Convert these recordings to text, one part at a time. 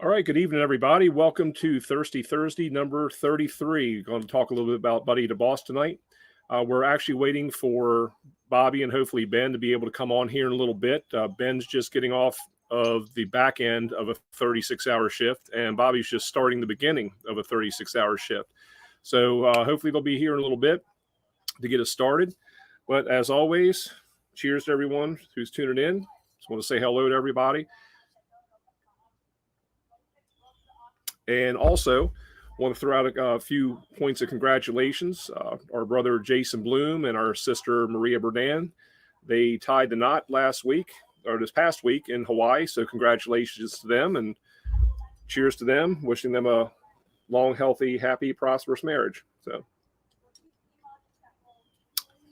All right, good evening, everybody. Welcome to Thirsty Thursday, number 33. Going to talk a little bit about Buddy the Boss tonight. We're actually waiting for Bobby and hopefully Ben to be able to come on here in a little bit. Ben's just getting off of the back end of a 36-hour shift, and Bobby's just starting the beginning of a 36-hour shift. So hopefully they'll be here in a little bit to get us started. But as always, cheers to everyone who's tuning in. Just want to say hello to everybody. And also, want to throw out a few points of congratulations. Our brother Jason Bloom and our sister Maria Berdan, they tied the knot this past week in Hawaii. So congratulations to them and cheers to them. Wishing them a long, healthy, happy, prosperous marriage. So,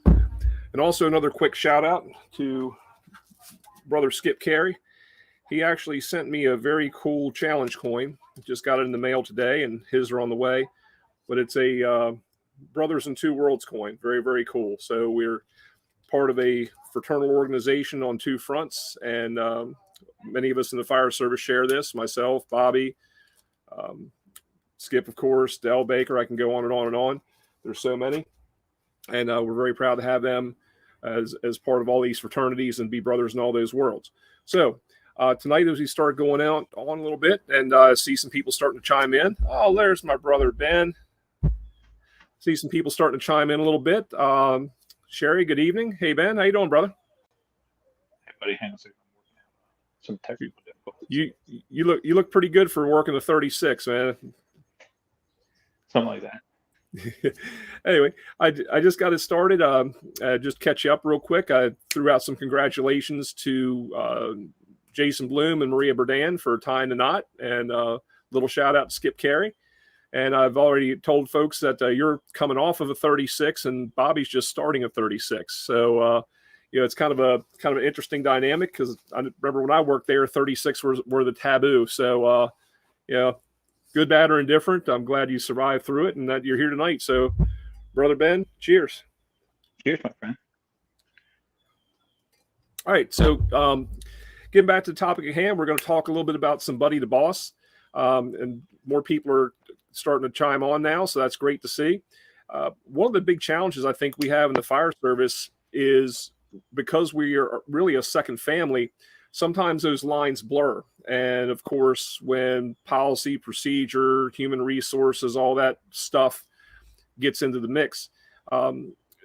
and also another quick shout out to brother Skip Carey. He actually sent me a very cool challenge coin. Just got it in the mail today, and his are on the way. But it's a Brothers in Two Worlds coin. Very, very cool. So we're part of a fraternal organization on two fronts, and many of us in the fire service share this. Myself, Bobby, Skip, of course, Del Baker. I can go on and on and on. There's so many. And we're very proud to have them as part of all these fraternities and be brothers in all those worlds. So tonight, as we start going out on a little bit and see some people starting to chime in. Oh, there's my brother, Ben. See some people starting to chime in a little bit. Sherry, good evening. Hey, Ben, how you doing, brother? Hey, buddy, hang on a second. I'm working out some technical difficulties. You look pretty good for working the 36, man. Something like that. Anyway, I just got it started. Just catch you up real quick. I threw out some congratulations to Jason Bloom and Maria Berdan for tying the knot, and a little shout out to Skip Carey. And I've already told folks that you're coming off of a 36 and Bobby's just starting a 36. So, it's kind of an interesting dynamic because I remember when I worked there, 36 were the taboo. So, good, bad, or indifferent. I'm glad you survived through it and that you're here tonight. So, brother Ben, cheers. Cheers, my friend. All right. So, getting back to the topic at hand, we're going to talk a little bit about some Buddy the Boss. And more people are starting to chime on now, so that's great to see. One of the big challenges I think we have in the fire service is because we are really a second family, sometimes those lines blur. And of course, when policy, procedure, human resources, all that stuff gets into the mix,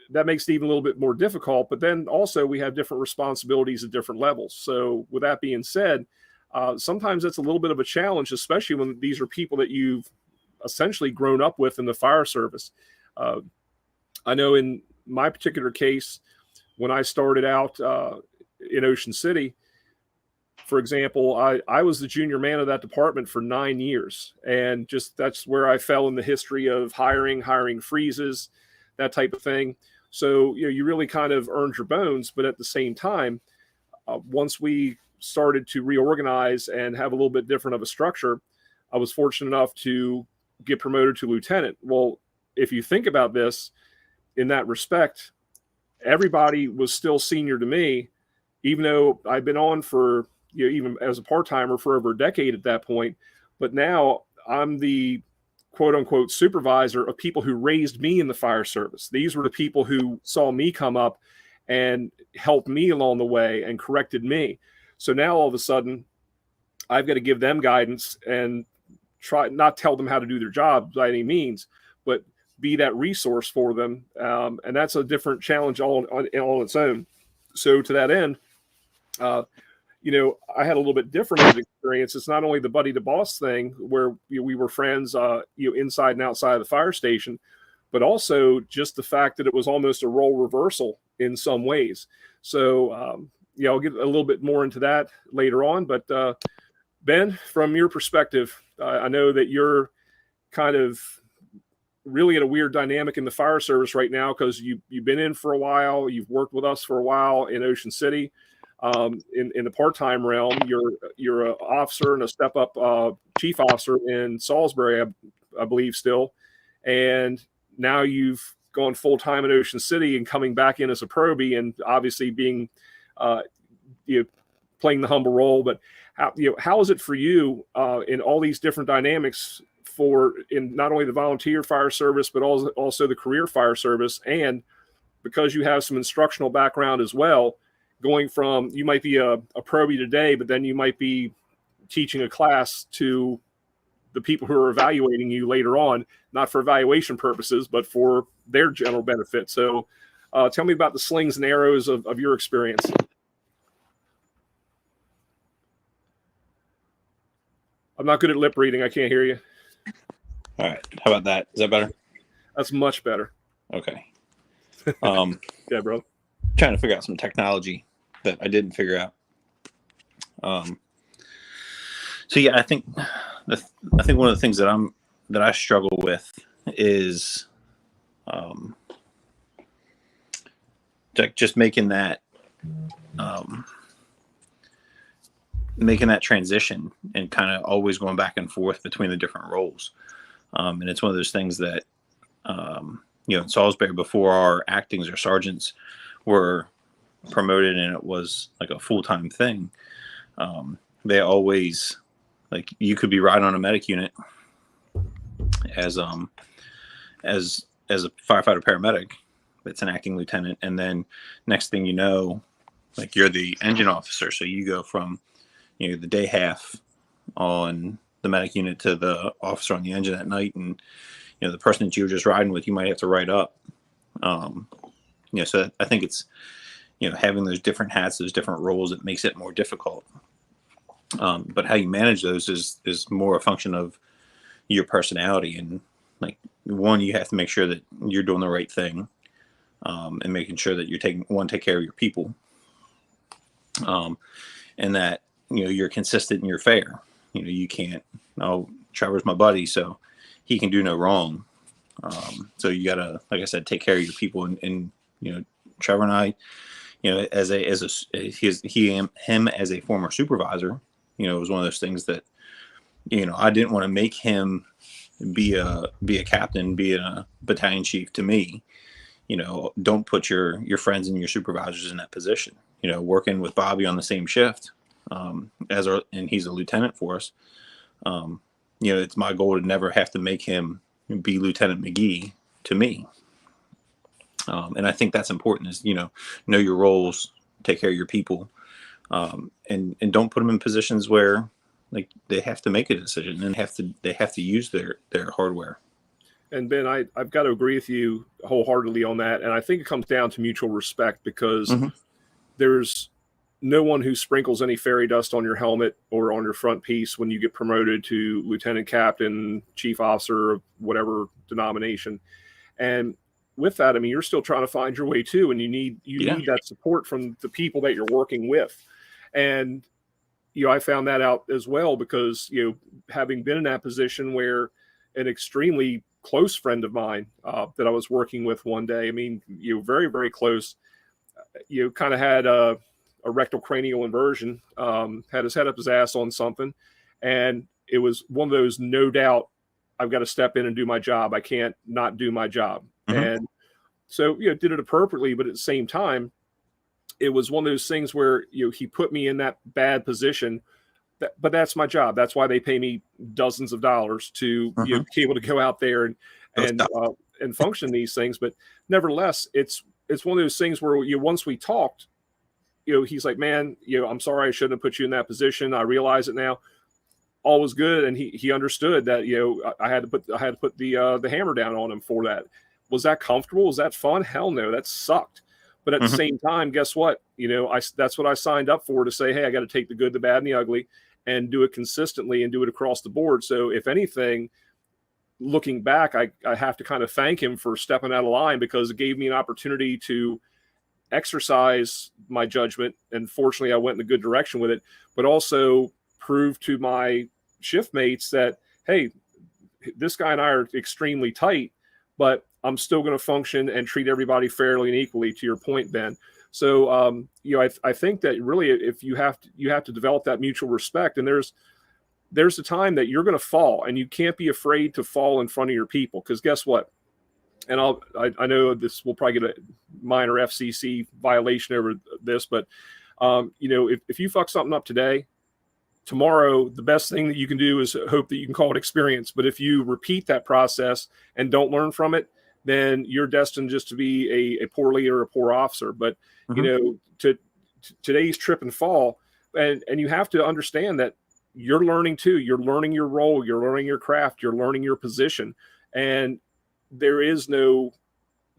that makes it even a little bit more difficult. But then also we have different responsibilities at different levels. So with that being said, sometimes it's a little bit of a challenge, especially when these are people that you've essentially grown up with in the fire service. I know in my particular case, when I started out in Ocean City, for example, I was the junior man of that department for 9 years. And just that's where I fell in the history of hiring freezes, that type of thing. So, you really kind of earned your bones. But at the same time, once we started to reorganize and have a little bit different of a structure, I was fortunate enough to get promoted to lieutenant. Well, if you think about this in that respect, everybody was still senior to me, even though I've been on for, even as a part-timer for over a decade at that point. But now I'm the quote unquote supervisor of people who raised me in the fire service. These were the people who saw me come up and helped me along the way and corrected me. So now all of a sudden I've got to give them guidance and try not tell them how to do their job by any means, but be that resource for them. And that's a different challenge all on its own. So to that end, I had a little bit different experience. It's not only the Buddy the Boss thing where we were friends, inside and outside of the fire station, but also just the fact that it was almost a role reversal in some ways. So, I'll get a little bit more into that later on. But Ben, from your perspective, I know that you're kind of really at a weird dynamic in the fire service right now because you've been in for a while. You've worked with us for a while in Ocean City. In the part-time realm, you're an officer and a step-up chief officer in Salisbury, I believe still. And now you've gone full-time in Ocean City and coming back in as a probie and obviously being playing the humble role, but how is it for you in all these different dynamics in not only the volunteer fire service, but also the career fire service, and because you have some instructional background as well, going from, you might be a probie today, but then you might be teaching a class to the people who are evaluating you later on, not for evaluation purposes, but for their general benefit. So tell me about the slings and arrows of your experience. I'm not good at lip reading. I can't hear you. All right. How about that? Is that better? That's much better. Okay. Yeah, bro. Trying to figure out some technology that I didn't figure out. So yeah, I think one of the things that I struggle with is just making that transition and kind of always going back and forth between the different roles. And it's one of those things that in Salisbury, before our actings or sergeants were promoted and it was like a full-time thing, they always, like, you could be riding on a medic unit as a firefighter paramedic. It's an acting lieutenant, and then next thing you know, like, you're the engine officer. So you go from the day half on the medic unit to the officer on the engine at night, and the person that you were just riding with, you might have to write up. So I think it's having those different hats, those different roles, that makes it more difficult. But how you manage those is more a function of your personality, and like, one, you have to make sure that you're doing the right thing, and making sure that you're take care of your people, and that you're consistent and you're fair. You can't, Trevor's my buddy, so he can do no wrong. So you gotta, like I said, take care of your people, and Trevor and I, him as a former supervisor, it was one of those things that, I didn't want to make him be a captain, be a battalion chief to me. Don't put your friends and your supervisors in that position. Working with Bobby on the same shift, and he's a lieutenant for us. It's my goal to never have to make him be Lieutenant McGee to me. And I think that's important, is, know your roles, take care of your people, and don't put them in positions where, like, they have to make a decision and they have to use their hardware. And Ben, I've got to agree with you wholeheartedly on that. And I think it comes down to mutual respect, because there's no one who sprinkles any fairy dust on your helmet or on your front piece when you get promoted to lieutenant captain, chief officer of whatever denomination. And with that, I mean, you're still trying to find your way too, and you need that support from the people that you're working with. And I found that out as well, because having been in that position where an extremely close friend of mine that I was working with one day, I mean, very, very close, kind of had a rectal cranial inversion, had his head up his ass on something, and it was one of those, no doubt, I've got to step in and do my job. I can't not do my job. And so, did it appropriately, but at the same time, it was one of those things where, he put me in that bad position, but that's my job. That's why they pay me dozens of dollars to be able to go out there and function these things. But nevertheless, it's one of those things where once we talked, he's like, man, I'm sorry, I shouldn't have put you in that position. I realize it now. All was good, and he understood that I had to put the hammer down on him for that. Was that comfortable? Was that fun? Hell no, that sucked. But at the same time, guess what? That's what I signed up for, to say, hey, I got to take the good, the bad, and the ugly, and do it consistently and do it across the board. So if anything, looking back, I have to kind of thank him for stepping out of line, because it gave me an opportunity to exercise my judgment. And fortunately, I went in a good direction with it, but also prove to my shift mates that, hey, this guy and I are extremely tight, but I'm still going to function and treat everybody fairly and equally, to your point, Ben. So, I think that really, if you have to develop that mutual respect, and there's a time that you're going to fall, and you can't be afraid to fall in front of your people, because guess what? And I know this will probably get a minor FCC violation over this, but If you fuck something up today, tomorrow, the best thing that you can do is hope that you can call it experience. But if you repeat that process and don't learn from it, then you're destined just to be a poor leader, a poor officer. But, to today's trip and fall, and you have to understand that you're learning too. You're learning your role, you're learning your craft, you're learning your position. And there is no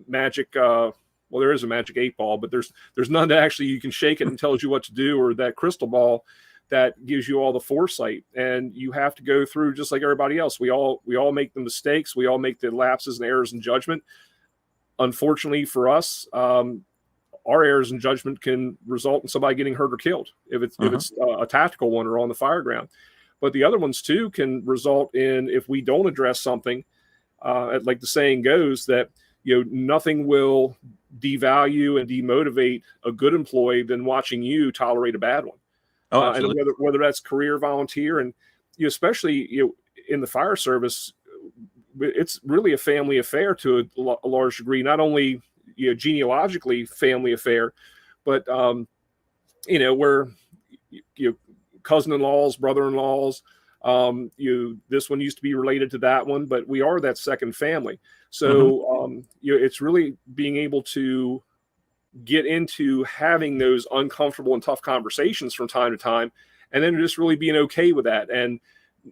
magic, there is a magic 8-ball, but there's none that actually you can shake it and tells you what to do, or that crystal ball that gives you all the foresight. And you have to go through just like everybody else. We all make the mistakes. We all make the lapses and errors in judgment. Unfortunately for us, our errors in judgment can result in somebody getting hurt or killed if it's a tactical one or on the fire ground. But the other ones too can result in, if we don't address something, like the saying goes, that nothing will devalue and demotivate a good employee than watching you tolerate a bad one. And whether that's career, volunteer, and especially in the fire service, it's really a family affair to a large degree. Not only genealogically family affair, but where cousin-in-laws, brother-in-laws, this one used to be related to that one, but we are that second family. So it's really being able to get into having those uncomfortable and tough conversations from time to time, and then just really being okay with that. And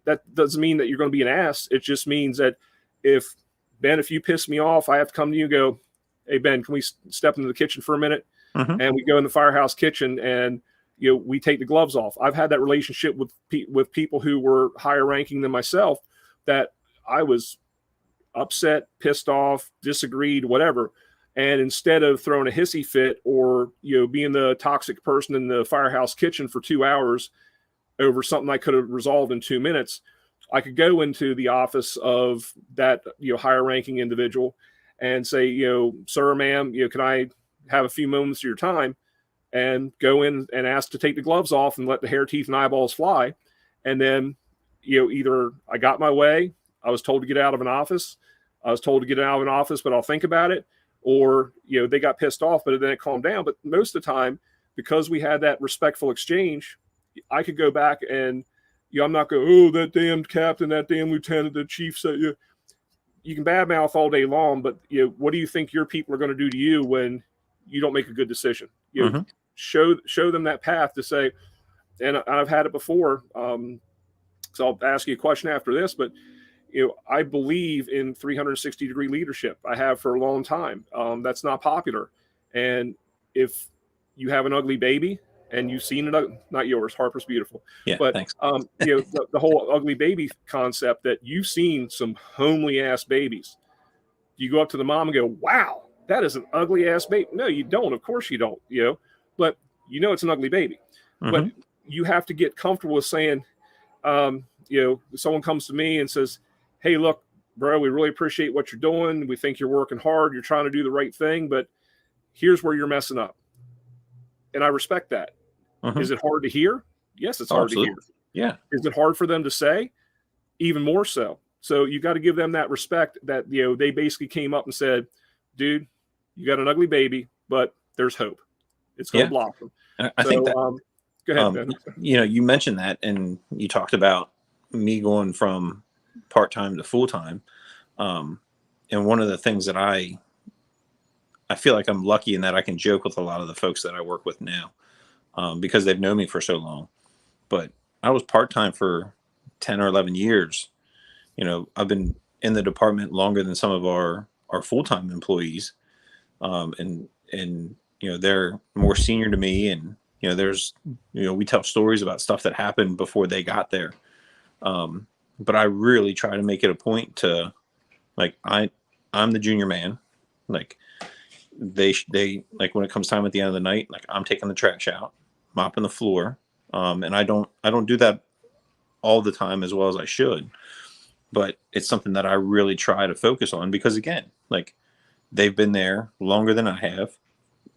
that doesn't mean that you're going to be an ass. It just means that if you piss me off, I have to come to you and go, hey, Ben, can we step into the kitchen for a minute? And we go in the firehouse kitchen and, we take the gloves off. I've had that relationship with people who were higher ranking than myself, that I was upset, pissed off, disagreed, whatever. And instead of throwing a hissy fit or, being the toxic person in the firehouse kitchen for 2 hours over something I could have resolved in 2 minutes, I could go into the office of that, higher ranking individual and say, sir, ma'am, can I have a few moments of your time? And go in and ask to take the gloves off and let the hair, teeth, and eyeballs fly. And then, either I got my way, I was told to get out of an office, but I'll think about it. Or, they got pissed off, but then it calmed down. But most of the time, because we had that respectful exchange, I could go back and, I'm not going, oh, that damn captain, that damn lieutenant, the chief said, you can badmouth all day long, but, what do you think your people are going to do to you when you don't make a good decision? Show them that path to say, and I've had it before. So I'll ask you a question after this, but I believe in 360-degree leadership. I have for a long time. That's not popular. And if you have an ugly baby and you've seen it, not yours, Harper's beautiful. Yeah, but thanks. The whole ugly baby concept, that you've seen some homely ass babies. You go up to the mom and go, wow, that is an ugly ass baby. No, you don't. Of course you don't, but it's an ugly baby. But you have to get comfortable with saying, someone comes to me and says, hey, look, bro, we really appreciate what you're doing. We think you're working hard. You're trying to do the right thing, but here's where you're messing up. And I respect that. Is it hard to hear? Yes, it's hard to hear. Yeah. Is it hard for them to say? Even more so. So you got to give them that respect that, they basically came up and said, dude, you got an ugly baby, but there's hope. It's going to blossom. I think that, go ahead, Ben. You mentioned that, and you talked about me going from part-time to full-time. And one of the things that I feel like I'm lucky in that I can joke with a lot of the folks that I work with now, because they've known me for so long. But I was part-time for 10 or 11 years. I've been in the department longer than some of our full-time employees. And they're more senior to me, and, we tell stories about stuff that happened before they got there. But I really try to make it a point to, like, I'm the junior man. Like, they like, when it comes time at the end of the night, like, I'm taking the trash out, mopping the floor. And I don't do that all the time as well as I should, but it's something that I really try to focus on, because, again, like, they've been there longer than I have.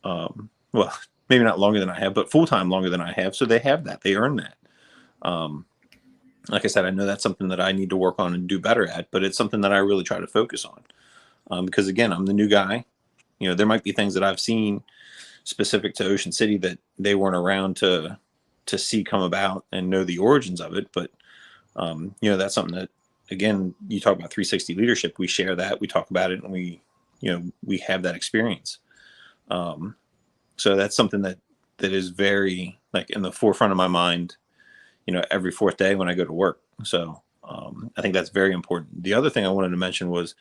Well, maybe not longer than I have, but full-time longer than I have. So they have that, they earn that. Like I said, I know that's something that I need to work on and do better at, but it's something that I really try to focus on. Because, again, I'm the new guy. There might be things that I've seen specific to Ocean City that they weren't around to see come about and know the origins of it. But that's something that, again, you talk about 360 leadership. We share that, we talk about it, and we have that experience. So that's something that is very, like, in the forefront of my mind, every fourth day when I go to work. So I think that's very important. The other thing I wanted to mention was,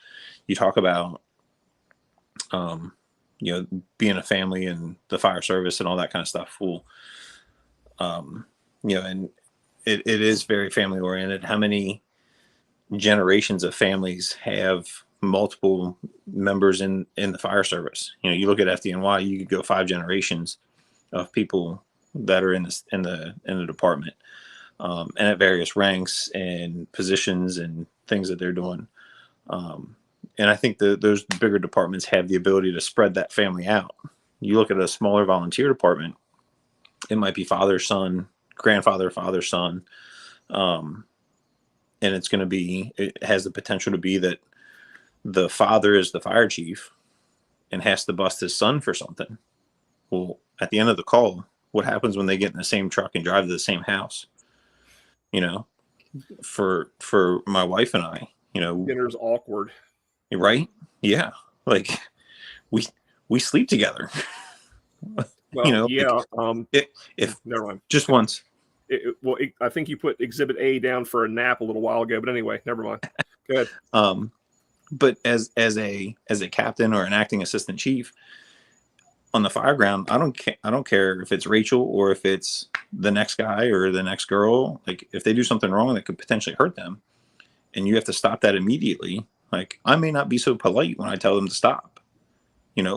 you talk about being a family and the fire service and all that kind of stuff. Well, and it is very family oriented. How many generations of families have multiple members in the fire service? You look at FDNY, you could go 5 generations of people that are in the department, and at various ranks and positions and things that they're doing. And I think those bigger departments have the ability to spread that family out. You look at a smaller volunteer department, it might be father, son, grandfather, father, son. And it has the potential to be that the father is the fire chief and has to bust his son for something. Well, at the end of the call, what happens when they get in the same truck and drive to the same house? For my wife and I, Dinner's awkward. Right? Yeah. Like we sleep together. Well, yeah. If never mind. Just once. I think you put Exhibit A down for a nap a little while ago, but anyway, never mind. Good. But as a captain or an acting assistant chief on the fire ground, I don't care if it's Rachel or if it's the next guy or the next girl. Like, if they do something wrong that could potentially hurt them, and you have to stop that immediately. Like, I may not be so polite when I tell them to stop,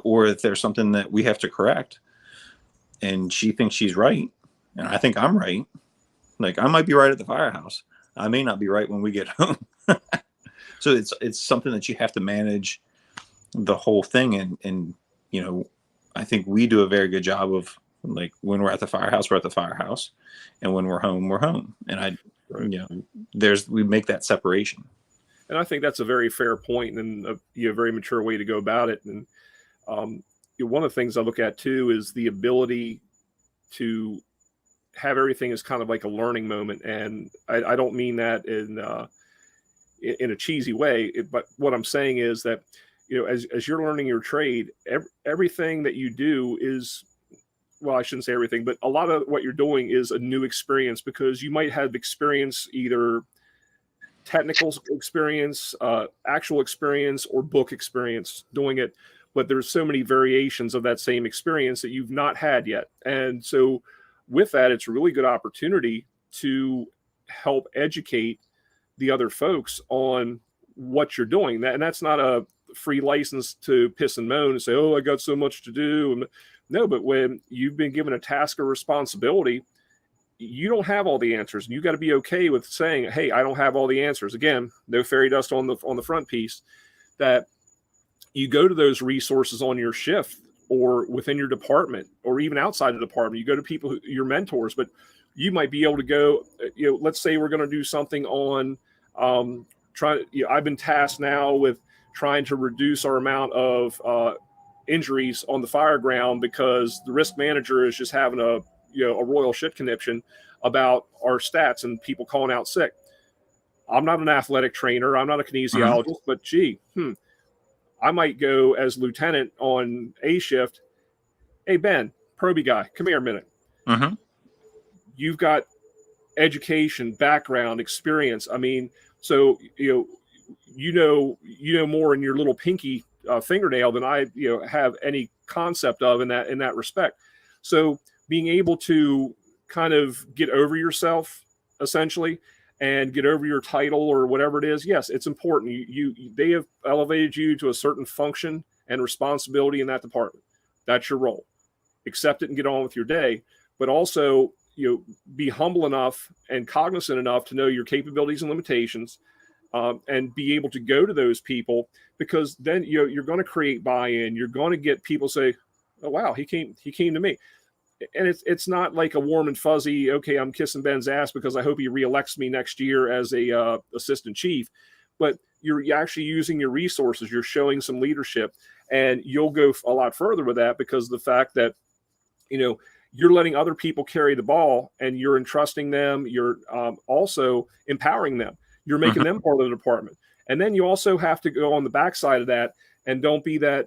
or if there's something that we have to correct and she thinks she's right and I think I'm right. Like, I might be right at the firehouse. I may not be right when we get home. So it's something that you have to manage the whole thing. And I think we do a very good job of, like, when we're at the firehouse, we're at the firehouse, and when we're home, we're home. And we make that separation. And I think that's a very fair point and a very mature way to go about it. And one of the things I look at too is the ability to have everything as kind of like a learning moment. And I don't mean that in a cheesy way, but what I'm saying is that, as you're learning your trade, everything that you do is, well, I shouldn't say everything, but a lot of what you're doing is a new experience, because you might have experience, either technical experience, actual experience, or book experience doing it. But there's so many variations of that same experience that you've not had yet. And so with that, it's a really good opportunity to help educate the other folks on what you're doing. And that's not a free license to piss and moan and say, oh, I got so much to do. No, but when you've been given a task or responsibility, you don't have all the answers, and you got to be okay with saying, hey, I don't have all the answers. Again, no fairy dust on the front piece. That you go to those resources on your shift or within your department or even outside the department. You go to people your mentors, but you might be able to go, let's say we're going to do something on I've been tasked now with trying to reduce our amount of injuries on the fire ground, because the risk manager is just having a royal shit conniption about our stats and people calling out sick. I'm not an athletic trainer. I'm not a kinesiologist, but I might go as lieutenant on A shift. Hey, Ben, Proby guy, come here a minute. You've got education, background, experience. I mean, so, you know more in your little pinky fingernail than I, have any concept of in that respect. So being able to kind of get over yourself, essentially, and get over your title or whatever it is. Yes, it's important. They have elevated you to a certain function and responsibility in that department. That's your role. Accept it and get on with your day. But also, be humble enough and cognizant enough to know your capabilities and limitations, and be able to go to those people, because then you're going to create buy-in. You're going to get people say, "Oh wow, he came to me." And it's not like a warm and fuzzy, okay, I'm kissing Ben's ass because I hope he reelects me next year as a assistant chief. But you're actually using your resources. You're showing some leadership, and you'll go a lot further with that, because the fact that you're letting other people carry the ball, and you're entrusting them. You're also empowering them. You're making them part of the department. And then you also have to go on the backside of that, and don't be that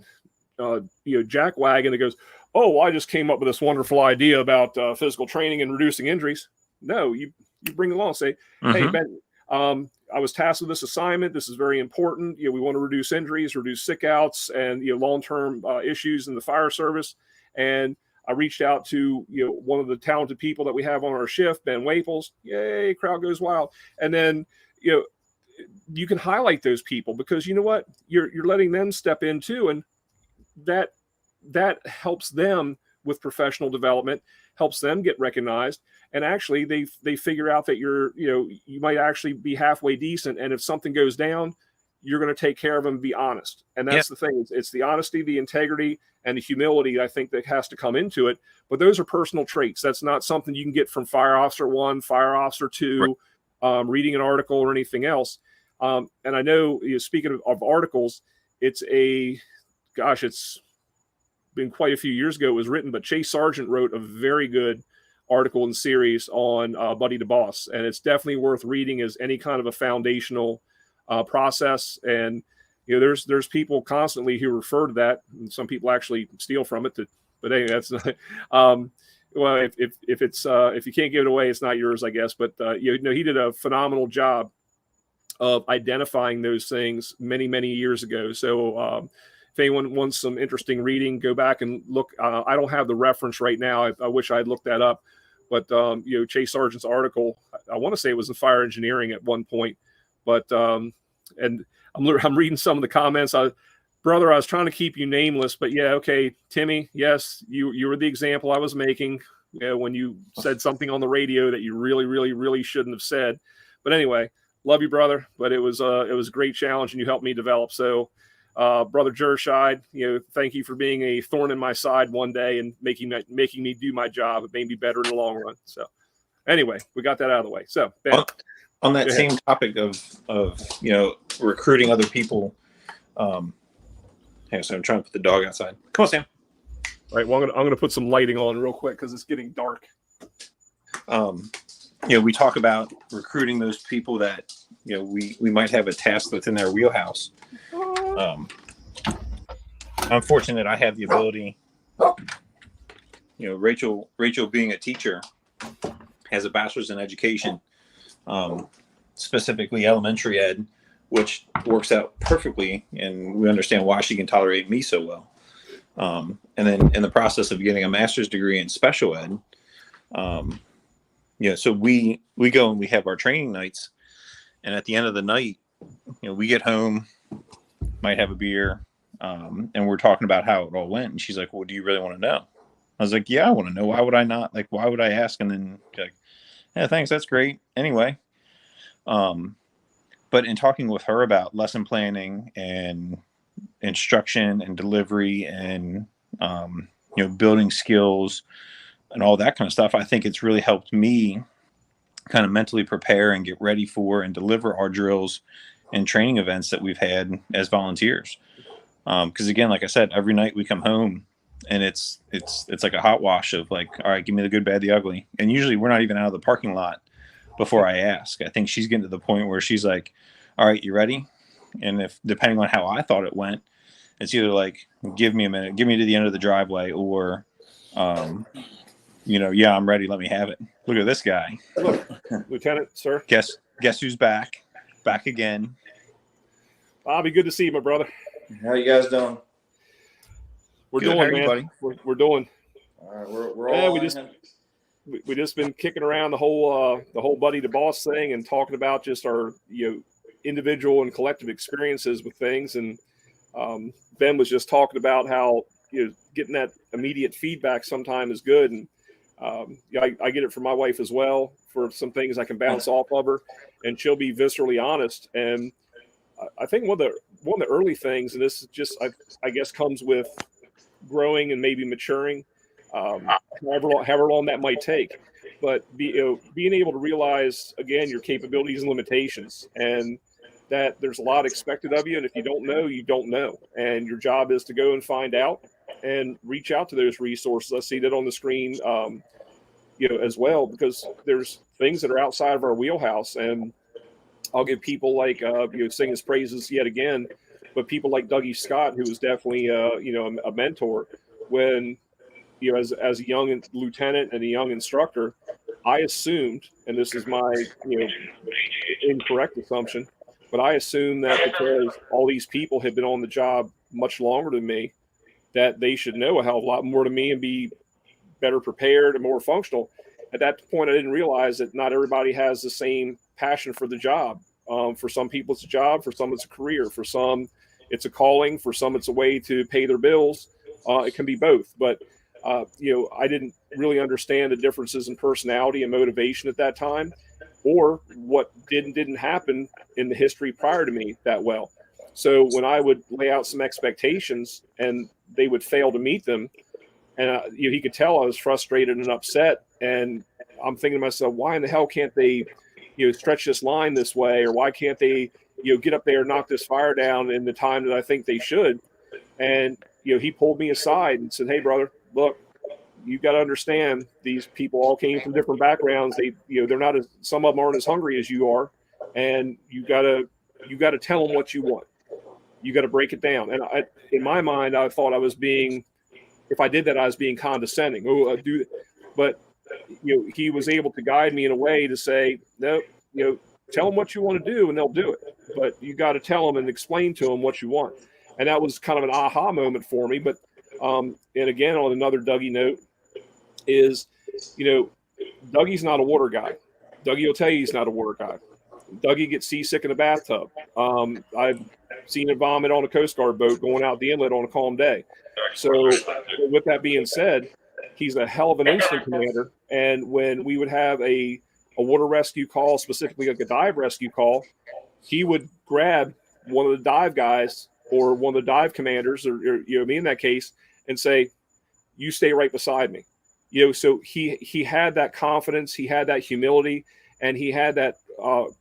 jackwagon that goes, oh, well, I just came up with this wonderful idea about physical training and reducing injuries. No, you bring it along, say, hey, Ben, I was tasked with this assignment. This is very important. We want to reduce injuries, reduce sick outs, and long-term issues in the fire service. And I reached out to one of the talented people that we have on our shift, Ben Waples. Yay, crowd goes wild. And then you can highlight those people, because you know what, you're letting them step in too, and that helps them with professional development, helps them get recognized, and actually they figure out that you might actually be halfway decent, and if something goes down, you're going to take care of them and be honest. And that's the thing. It's the honesty, the integrity, and the humility, I think, that has to come into it. But those are personal traits. That's not something you can get from Fire Officer 1, Fire Officer 2, reading an article or anything else. And I know, speaking of articles, it's been quite a few years ago it was written, but Chase Sargent wrote a very good article and series on Buddy the Boss. And it's definitely worth reading as any kind of a foundational process. And there's people constantly who refer to that, and some people actually steal from it. But anyway, that's not. Well, if you can't give it away, it's not yours, I guess. But he did a phenomenal job of identifying those things many years ago. So if anyone wants some interesting reading, go back and look. I don't have the reference right now. I wish I'd looked that up. But Chase Sargent's article, I want to say it was in Fire Engineering at one point. But and I'm reading some of the comments. Brother, I was trying to keep you nameless, but yeah, okay, Timmy, yes, you were the example I was making when you said something on the radio that you really shouldn't have said. But anyway, love you, brother. But it was a great challenge, and you helped me develop. So, Brother Jershide, thank you for being a thorn in my side one day and making me do my job. It made me better in the long run. So, anyway, we got that out of the way. So, Ben. On that same topic of recruiting other people, so I'm trying to put the dog outside. Come on, Sam. All right. Well, I'm gonna put some lighting on real quick because it's getting dark. We talk about recruiting those people that we might have a task within their wheelhouse. I'm fortunate I have the ability. Rachel being a teacher, has a bachelor's in education. Specifically elementary ed, which works out perfectly, and we understand why she can tolerate me so well. And then in the process of getting a master's degree in special ed, so we go and we have our training nights, and at the end of the night, we get home, might have a beer, and we're talking about how it all went. And she's like, "Well, do you really want to know?" I was like, "Yeah, I want to know. Why would I not? Like, why would I ask?" And then like, "Yeah, thanks. That's great." Anyway, but in talking with her about lesson planning and instruction and delivery and building skills and all that kind of stuff, I think it's really helped me kind of mentally prepare and get ready for and deliver our drills and training events that we've had as volunteers. Because again, like I said, every night we come home and it's like a hot wash of like, all right, give me the good, bad, the ugly. And usually we're not even out of the parking lot before I ask. I think she's getting to the point where she's like, all right, you ready? And if, depending on how I thought it went, it's either like, give me a minute, give me to the end of the driveway, or, yeah, I'm ready. Let me have it. Look at this guy. Look, Lieutenant, sir. Guess who's back again. Bobby, good to see you, my brother. How you guys doing? We're Good. doing, man. Buddy? We're doing. All right, we're all. We just been kicking around the whole Buddy the Boss thing and talking about just our individual and collective experiences with things. And Ben was just talking about how getting that immediate feedback sometime is good. And I get it from my wife as well for some things I can bounce off of her, and she'll be viscerally honest. And I think one of the early things, and this is just I guess comes with growing and maybe maturing, however long that might take, but being able to realize again your capabilities and limitations, and that there's a lot expected of you, and if you don't know, you don't know, and your job is to go and find out and reach out to those resources. I see that on the screen, as well, because there's things that are outside of our wheelhouse. And I'll give people like, sing his praises yet again, but people like Dougie Scott, who was definitely, a mentor when, as a young lieutenant and a young instructor, I assumed, and this is my, incorrect assumption, but I assumed that because all these people had been on the job much longer than me, that they should know a hell of a lot more than me and be better prepared and more functional. At that point, I didn't realize that not everybody has the same passion for the job. For some people, it's a job. For some, it's a career. For some, it's a calling. For some, it's a way to pay their bills. It can be both. But, I didn't really understand the differences in personality and motivation at that time, or what didn't happen in the history prior to me that well. So when I would lay out some expectations and they would fail to meet them, and he could tell I was frustrated and upset. And I'm thinking to myself, why in the hell can't they, stretch this line this way, or why can't they, get up there and knock this fire down in the time that I think they should? And he pulled me aside and said, "Hey, brother, look, you got to understand these people all came from different backgrounds. They, they're not as, some of them aren't as hungry as you are, and you got to tell them what you want. You got to break it down." And in my mind, I thought I was being, if I did that, I was being condescending. Oh, I do, but he was able to guide me in a way to say, no, tell them what you want to do, and they'll do it. But you got to tell them and explain to them what you want. And that was kind of an aha moment for me. But and again, on another Dougie note, is Dougie's not a water guy. Dougie will tell you he's not a water guy. Dougie gets seasick in the bathtub. I've seen him vomit on a Coast Guard boat going out the inlet on a calm day. So with that being said, he's a hell of an incident commander. And when we would have a water rescue call, specifically like a dive rescue call, he would grab one of the dive guys or one of the dive commanders, or me in that case, and say, "You stay right beside me." So he had that confidence, he had that humility, and he had that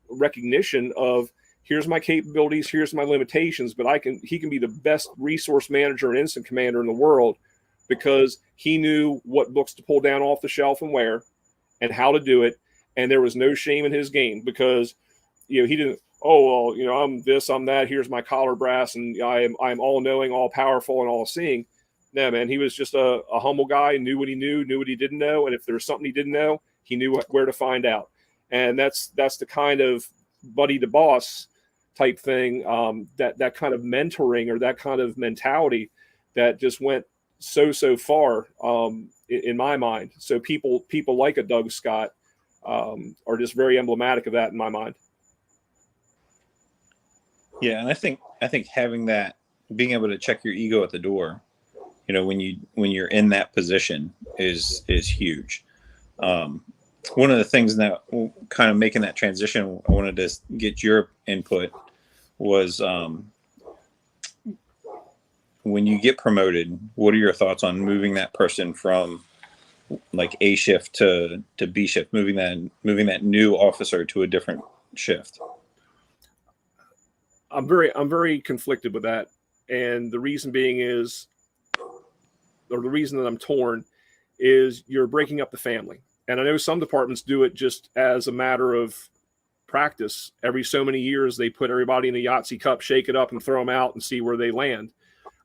recognition of, here's my capabilities, here's my limitations, but he can be the best resource manager and incident commander in the world, because he knew what books to pull down off the shelf and where, and how to do it. And there was no shame in his game, because he didn't, oh, well, I'm this, I'm that, here's my collar brass, and I'm all knowing, all powerful, and all seeing. No, man, he was just a humble guy, knew what he knew what he didn't know, and if there was something he didn't know, he knew where to find out. And that's the kind of buddy to boss type thing, that kind of mentoring, or that kind of mentality that just went so far in my mind. So people like a Doug Scott are just very emblematic of that in my mind. Yeah, and I think having that, being able to check your ego at the door, when you're in that position is huge. One of the things that kind of making that transition, I wanted to get your input, was when you get promoted, what are your thoughts on moving that person from like A shift to B shift, moving that new officer to a different shift? I'm very conflicted with that. And the reason being is, or the reason that I'm torn, is you're breaking up the family. And I know some departments do it just as a matter of practice. Every so many years, they put everybody in a Yahtzee cup, shake it up, and throw them out and see where they land.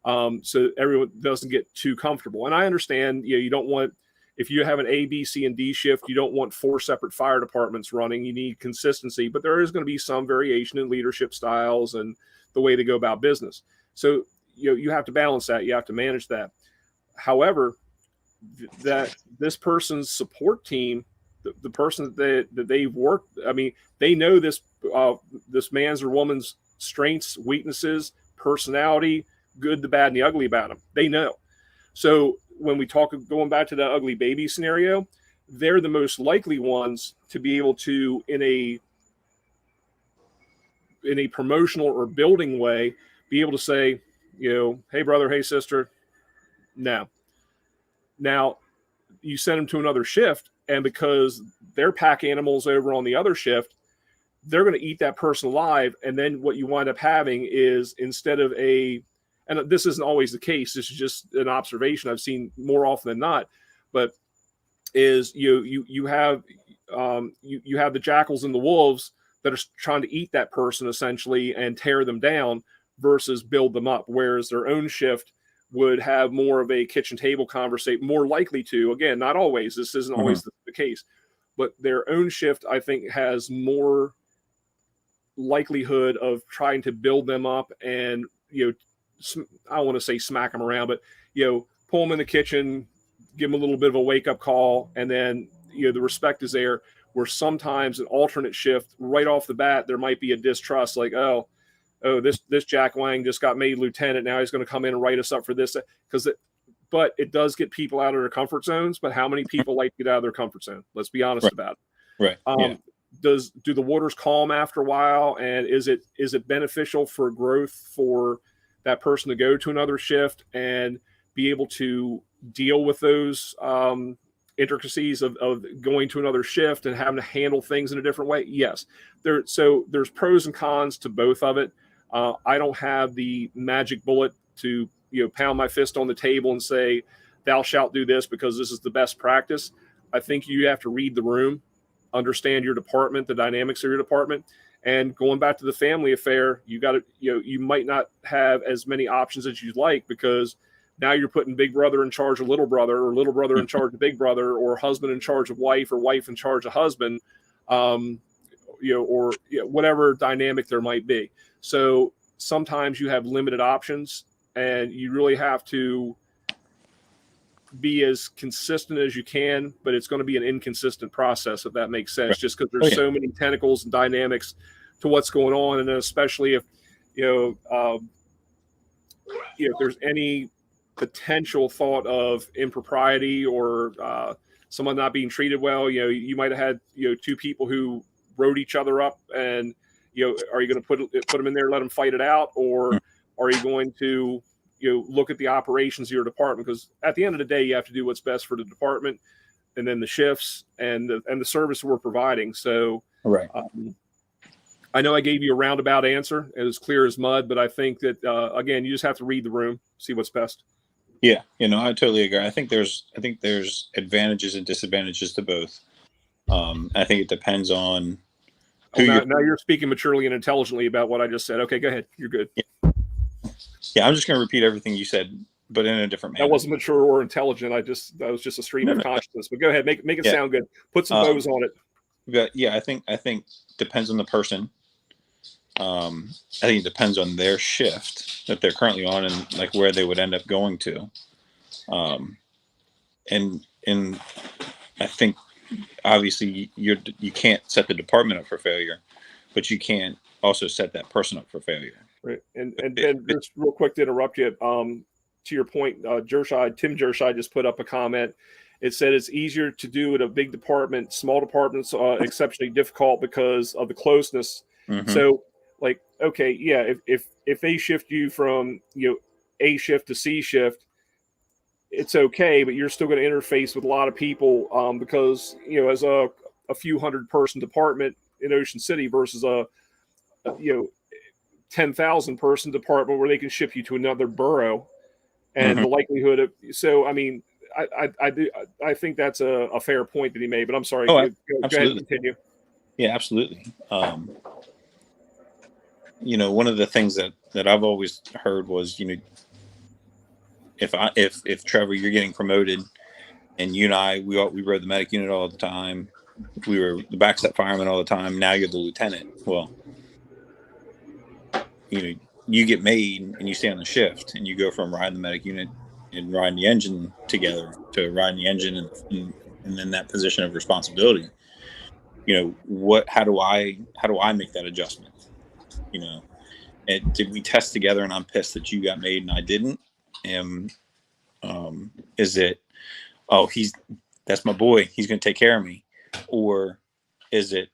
So everyone doesn't get too comfortable. And I understand, you don't want, if you have an A, B, C, and D shift, you don't want 4 separate fire departments running. You need consistency, but there is going to be some variation in leadership styles and the way they go about business. So you have to balance that. You have to manage that. However, that this person's support team, the person that they've worked, I mean, they know this man's or woman's strengths, weaknesses, personality, good, the bad, and the ugly about them. They know. So when we talk, going back to that ugly baby scenario, they're the most likely ones to be able to, in a promotional or building way, be able to say, hey brother, hey sister, no. Now you send them to another shift, and because they're pack animals over on the other shift, they're going to eat that person alive. And then what you wind up having is, instead of and and this isn't always the case, this is just an observation I've seen more often than not, but is you have the jackals and the wolves that are trying to eat that person essentially and tear them down versus build them up, whereas their own shift would have more of a kitchen table conversation, more likely to, again, not always, this isn't always the case, but their own shift, I think, has more likelihood of trying to build them up and, I don't want to say smack them around, but, pull them in the kitchen, give them a little bit of a wake up call. And then, the respect is there, where sometimes an alternate shift right off the bat, there might be a distrust like, oh, this Jack Wang just got made lieutenant. Now he's going to come in and write us up for this. But it does get people out of their comfort zones. But how many people like to get out of their comfort zone? Let's be honest about it. Right. Do the waters calm after a while? And is it beneficial for growth for that person to go to another shift and be able to deal with those intricacies of going to another shift and having to handle things in a different way? Yes. There's pros and cons to both of it. I don't have the magic bullet to pound my fist on the table and say, thou shalt do this because this is the best practice. I think you have to read the room, understand your department, the dynamics of your department. And going back to the family affair, you got to, you might not have as many options as you'd like, because now you're putting big brother in charge of little brother, or little brother in charge of big brother, or husband in charge of wife, or wife in charge of husband, or whatever dynamic there might be. So sometimes you have limited options, and you really have to be as consistent as you can, but it's going to be an inconsistent process, if that makes sense, just because there's so many tentacles and dynamics to what's going on. And then especially if, if there's any potential thought of impropriety or someone not being treated well, you might have had, two people who wrote each other up, and, are you going to put them in there, let them fight it out? Or are you going to, look at the operations of your department? Because at the end of the day, you have to do what's best for the department, and then the shifts and the service we're providing. So, right. I know I gave you a roundabout answer. It was clear as mud, but I think that, again, you just have to read the room, see what's best. Yeah. I totally agree. I think there's advantages and disadvantages to both. I think it depends on who now you're speaking maturely and intelligently about what I just said. Okay, go ahead. You're good. Yeah, I'm just going to repeat everything you said, but in a different manner. That wasn't mature or intelligent. That was just a stream of consciousness. But go ahead, make it sound good. Put some bows on it. But yeah, I think depends on the person. I think it depends on their shift that they're currently on, and like where they would end up going to. And I think obviously you can't set the department up for failure, but you can also set that person up for failure. Right. And just real quick to interrupt you, to your point, Tim Jershide just put up a comment. It said it's easier to do at a big department. Small departments are exceptionally difficult because of the closeness. Mm-hmm. So, like, okay, yeah, if they shift you from A shift to C shift, it's okay, but you're still going to interface with a lot of people because as a few hundred person department in Ocean City versus a 10,000 person department where they can ship you to another borough, and the likelihood of, so I mean, I think that's a fair point that he made, but I'm sorry. Go ahead and continue. Yeah, absolutely. One of the things that I've always heard was, if Trevor, you're getting promoted, and you and I, we rode the medic unit all the time, we were the backstep fireman all the time. Now you're the lieutenant. Well, you get made and you stay on the shift, and you go from riding the medic unit and riding the engine together to riding the engine and then that position of responsibility. How do I make that adjustment? And did we test together and I'm pissed that you got made and I didn't? Is it, that's my boy, he's going to take care of me? Or is it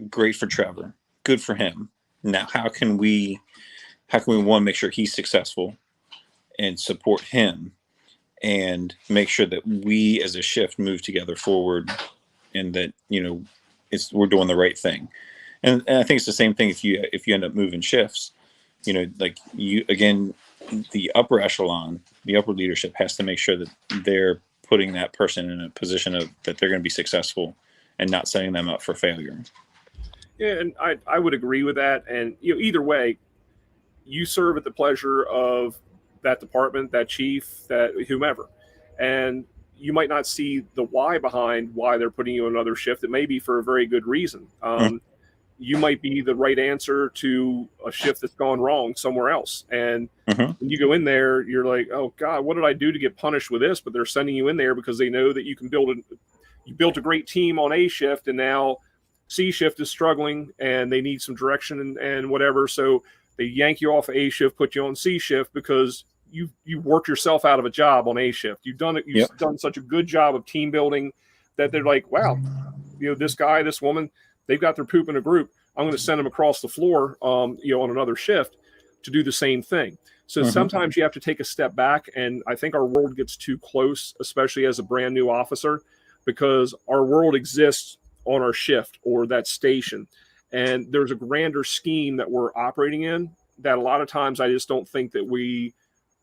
great for Trevor, good for him? Now, how can we one, make sure he's successful and support him, and make sure that we as a shift move together forward, and that, we're doing the right thing. And I think it's the same thing if you end up moving shifts, like you, again, the upper echelon, the upper leadership has to make sure that they're putting that person in a position of that they're going to be successful and not setting them up for failure. Yeah, and I would agree with that. And either way, you serve at the pleasure of that department, that chief, that whomever, and you might not see the why behind why they're putting you on another shift. It may be for a very good reason. You might be the right answer to a shift that's gone wrong somewhere else. And when you go in there, you're like, oh God, what did I do to get punished with this? But they're sending you in there because they know that you can you built a great team on A shift, and now C shift is struggling and they need some direction and whatever. So they yank you off of A shift, put you on C shift because you worked yourself out of a job on A shift. You've done it. You've done such a good job of team building that they're like, wow, this guy, this woman, they've got their poop in a group. I'm going to send them across the floor, on another shift to do the same thing. So sometimes you have to take a step back. And I think our world gets too close, especially as a brand new officer, because our world exists on our shift or that station. And there's a grander scheme that we're operating in that a lot of times I just don't think that we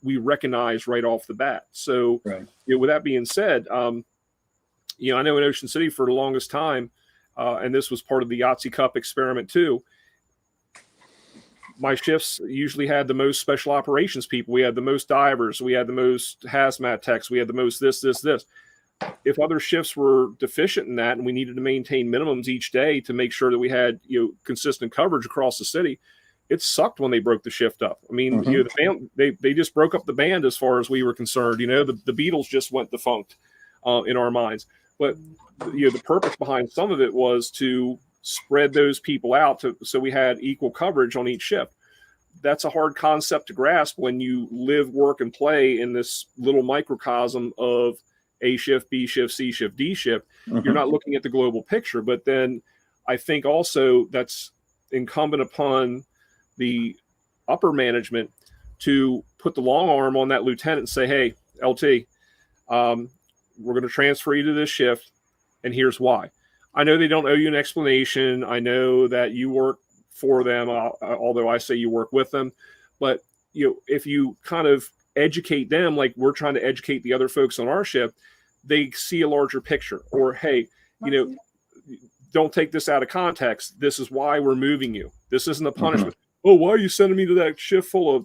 recognize right off the bat. So with that being said, I know in Ocean City for the longest time, and this was part of the Yahtzee Cup experiment too, my shifts usually had the most special operations people. We had the most divers. We had the most hazmat techs. We had the most this. If other shifts were deficient in that and we needed to maintain minimums each day to make sure that we had consistent coverage across the city, it sucked when they broke the shift up. I mean, the band, they just broke up the band as far as we were concerned. The Beatles just went defunct in our minds. But the purpose behind some of it was to spread those people out so we had equal coverage on each shift. That's a hard concept to grasp when you live, work, and play in this little microcosm of A shift, B shift, C shift, D shift. You're not looking at the global picture. But then I think also that's incumbent upon the upper management to put the long arm on that lieutenant and say, hey, LT, we're going to transfer you to this shift, and here's why. I know they don't owe you an explanation. I know that you work for them, although I say you work with them. But if you kind of educate them like we're trying to educate the other folks on our shift, they see a larger picture. Or, hey, don't take this out of context. This is why we're moving you. This isn't a punishment. Oh, why are you sending me to that shift full of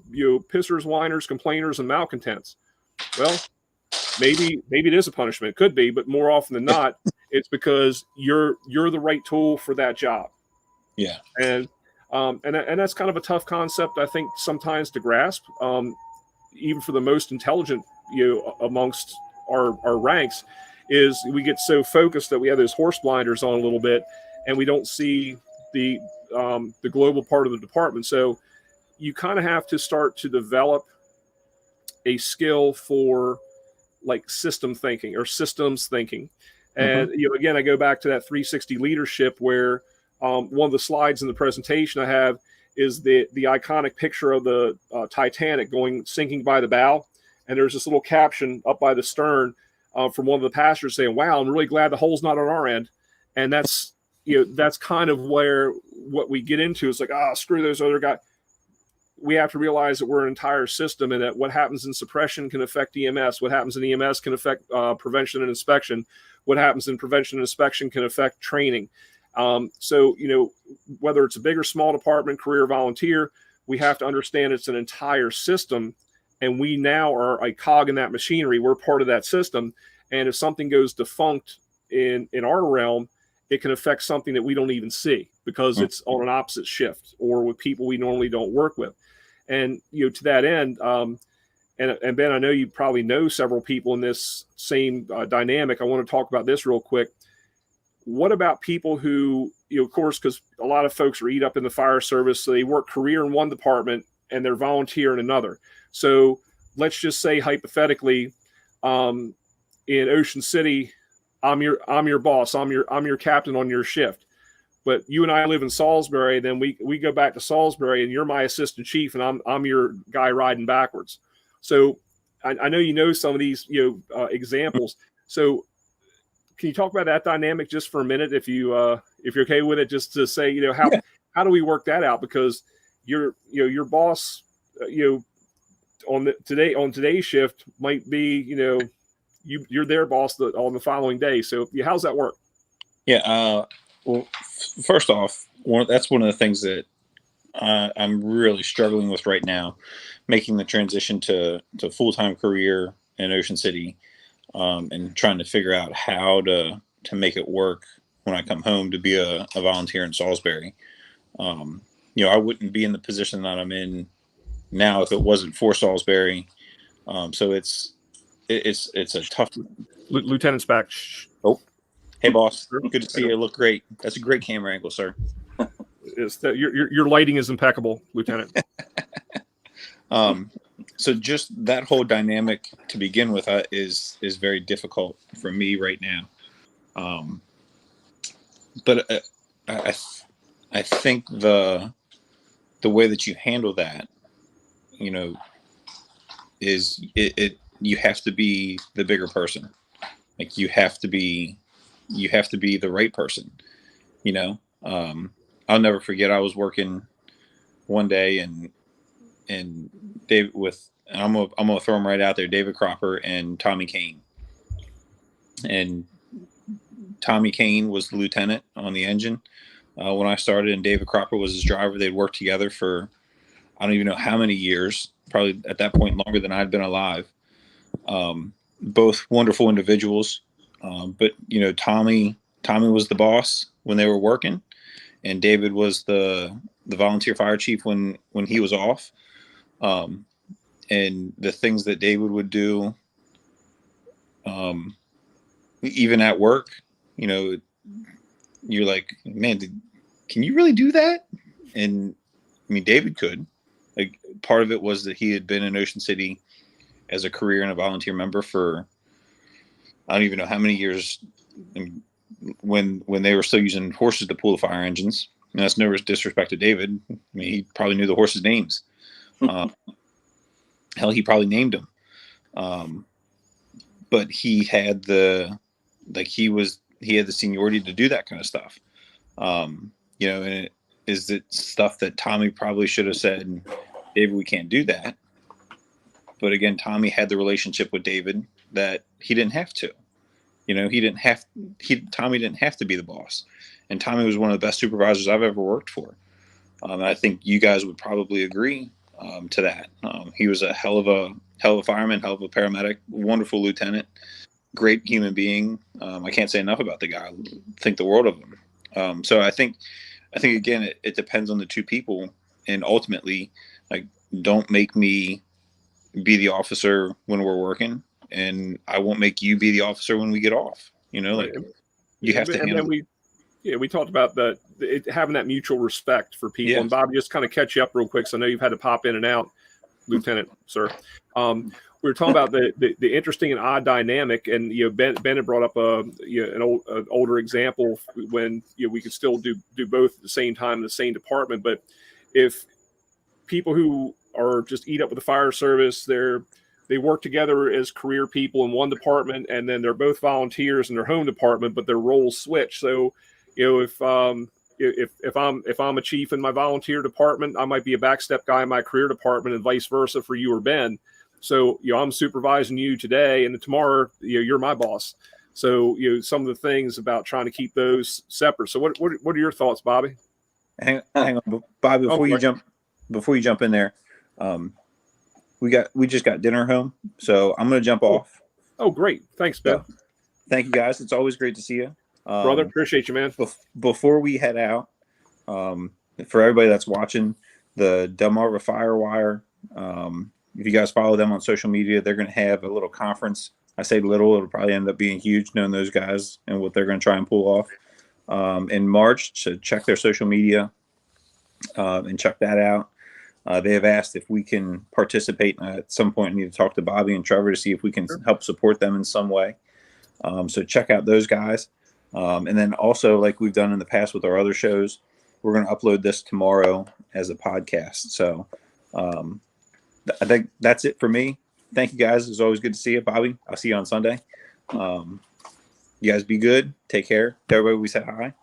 pissers, whiners, complainers, and malcontents? Well, maybe it is a punishment. It could be, but more often than not, it's because you're the right tool for that job. Yeah. And that's kind of a tough concept, I think, sometimes to grasp, even for the most intelligent, amongst our ranks, is we get so focused that we have those horse blinders on a little bit, and we don't see the global part of the department. So you kind of have to start to develop a skill for like system thinking or systems thinking. And, again, I go back to that 360 leadership where one of the slides in the presentation I have is the iconic picture of the Titanic sinking by the bow. And there's this little caption up by the stern from one of the passengers saying, wow, I'm really glad the hole's not on our end. And that's kind of where what we get into is like, screw those other guys. We have to realize that we're an entire system, and that what happens in suppression can affect EMS. What happens in EMS can affect prevention and inspection. What happens in prevention and inspection can affect training. So, whether it's a big or small department, career, volunteer, we have to understand it's an entire system, and we now are a cog in that machinery. We're part of that system. And if something goes defunct in our realm, it can affect something that we don't even see because it's on an opposite shift or with people we normally don't work with. And, to that end, and Ben, I know you probably know several people in this same dynamic. I want to talk about this real quick. What about people who, of course, because a lot of folks are eat up in the fire service, so they work career in one department and they're volunteer in another. So let's just say hypothetically, in Ocean City, I'm your boss. I'm your captain on your shift. But you and I live in Salisbury, then we go back to Salisbury, and you're my assistant chief, and I'm your guy riding backwards. So I know some of these examples. So can you talk about that dynamic just for a minute, if you're okay with it, just to say how do we work that out? Because your boss on today's shift might be, you're their boss on the following day. So yeah, how's that work? Yeah. Well, first off, that's one of the things that I'm really struggling with right now, making the transition to full-time career in Ocean City, and trying to figure out how to make it work when I come home to be a volunteer in Salisbury. I wouldn't be in the position that I'm in now if it wasn't for Salisbury. So it's a tough. Lieutenant's back. Shh. Oh, hey boss, good to see you. Look great. That's a great camera angle, sir. Your lighting is impeccable, Lieutenant. So just that whole dynamic to begin with is very difficult for me right now. But I think the way that you handle that, is it you have to be the bigger person. Like you have to be the right person. I'll never forget. I was working one day and David I'm gonna throw him right out there. David Cropper and Tommy Kane. And Tommy Kane was the lieutenant on the engine when I started, and David Cropper was his driver. They'd worked together for I don't even know how many years. Probably at that point longer than I'd been alive. Both wonderful individuals, but Tommy was the boss when they were working, and David was the volunteer fire chief when he was off. And the things that David would do, even at work, you're like, man, can you really do that? And I mean, David could. Like, part of it was that he had been in Ocean City as a career and a volunteer member for I don't even know how many years. When they were still using horses to pull the fire engines, and that's no disrespect to David. I mean, he probably knew the horses' names. Hell, he probably named them. But he had he had the seniority to do that kind of stuff. And it is it stuff that Tommy probably should have said, David, we can't do that. But again, Tommy had the relationship with David that he didn't have to. Tommy didn't have to be the boss. And Tommy was one of the best supervisors I've ever worked for. And I think you guys would probably agree to that. He was a hell of a fireman, hell of a paramedic, wonderful lieutenant, great human being. I can't say enough about the guy. I think the world of him. So I think again, it depends on the two people, and ultimately, like, don't make me be the officer when we're working, and I won't make you be the officer when we get off. You have to handle. We talked about having that mutual respect for people. Yes. And Bob, just kind of catch you up real quick, so I know you've had to pop in and out, Lieutenant, sir. We were talking about the interesting and odd dynamic, and Ben had brought up an older example when we could still do both at the same time in the same department. But if people who are just eat up with the fire service, they work together as career people in one department, and then they're both volunteers in their home department, but their roles switch. So, if I'm a chief in my volunteer department, I might be a backstep guy in my career department, and vice versa for you or Ben. So, I'm supervising you today, and tomorrow, you're my boss. So, some of the things about trying to keep those separate. So, what are your thoughts, Bobby? Hang on, Bobby. Before you jump in there, we just got dinner home, so I'm going to jump off. Oh, great! Thanks, Ben. So, thank you, guys. It's always great to see you, brother. Appreciate you, man. Before we head out, for everybody that's watching the Delmarva Firewire, if you guys follow them on social media, they're going to have a little conference. I say little; it'll probably end up being huge, knowing those guys and what they're going to try and pull off in March. So check their social media and check that out. They have asked if we can participate. At some point, I need to talk to Bobby and Trevor to see if we can help support them in some way. So check out those guys. And then also, like we've done in the past with our other shows, we're going to upload this tomorrow as a podcast. So I think that's it for me. Thank you, guys. It's always good to see you, Bobby. I'll see you on Sunday. You guys be good. Take care. Everybody, we said hi.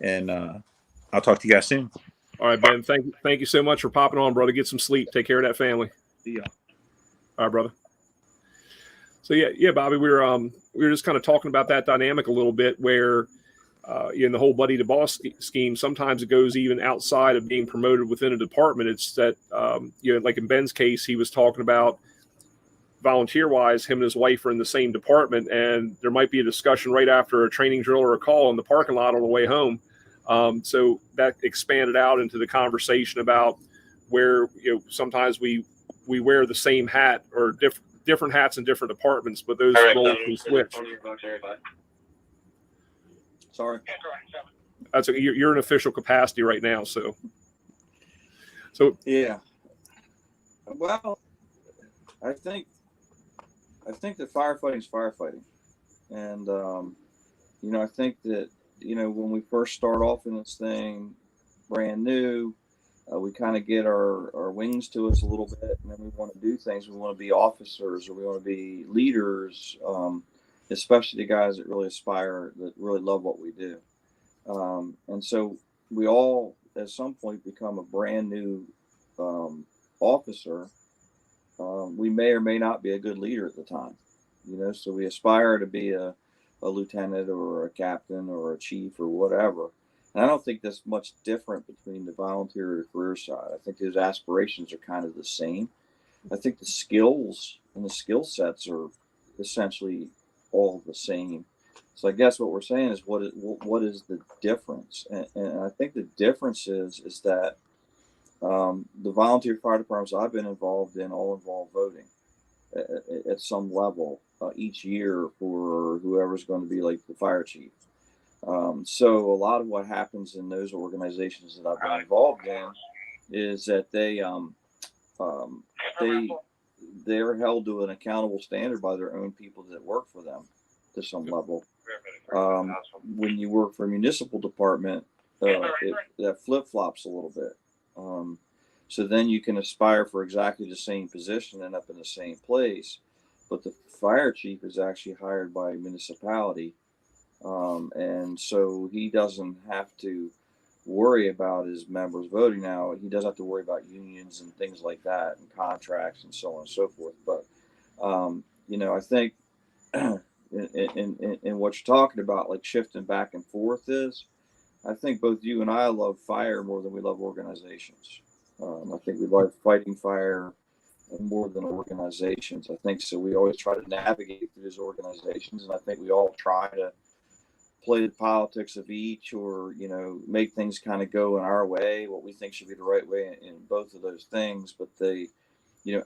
And I'll talk to you guys soon. All right, Ben. Thank you so much for popping on, brother. Get some sleep. Take care of that family. See ya. All right, brother. So yeah, Bobby, we were just kind of talking about that dynamic a little bit, where in the whole buddy to boss scheme, sometimes it goes even outside of being promoted within a department. It's that like in Ben's case, he was talking about volunteer wise, him and his wife are in the same department, and there might be a discussion right after a training drill or a call in the parking lot on the way home. So that expanded out into the conversation about where sometimes we wear the same hat or different hats in different departments, but those roles can switch. Sorry. That's you're in official capacity right now, so yeah. Well, I think that firefighting is firefighting, and I think that when we first start off in this thing, brand new, we kind of get our wings to us a little bit, and then we want to do things. We want to be officers, or we want to be leaders, especially the guys that really aspire, that really love what we do. And so we all, at some point, become a brand new officer. We may or may not be a good leader at the time, so we aspire to be a lieutenant or a captain or a chief or whatever. And I don't think that's much different between the volunteer or the career side. I think those aspirations are kind of the same. I think the skills and the skill sets are essentially all the same. So I guess what we're saying is what is the difference? And I think the difference is that the volunteer fire departments I've been involved in all involve voting at some level each year for whoever's going to be like the fire chief. So a lot of what happens in those organizations that I've been involved in is that they're held to an accountable standard by their own people that work for them to some level. When you work for a municipal department, that flip-flops a little bit. So then you can aspire for exactly the same position and end up in the same place, but the fire chief is actually hired by a municipality. And so he doesn't have to worry about his members voting. Now he does have to worry about unions and things like that and contracts and so on and so forth. But, I think in what you're talking about, like shifting back and forth I think both you and I love fire more than we love organizations. I think we love fighting fire more than organizations. I think so. We always try to navigate through these organizations, and I think we all try to play the politics of each, or make things kind of go in our way, what we think should be the right way in both of those things, but they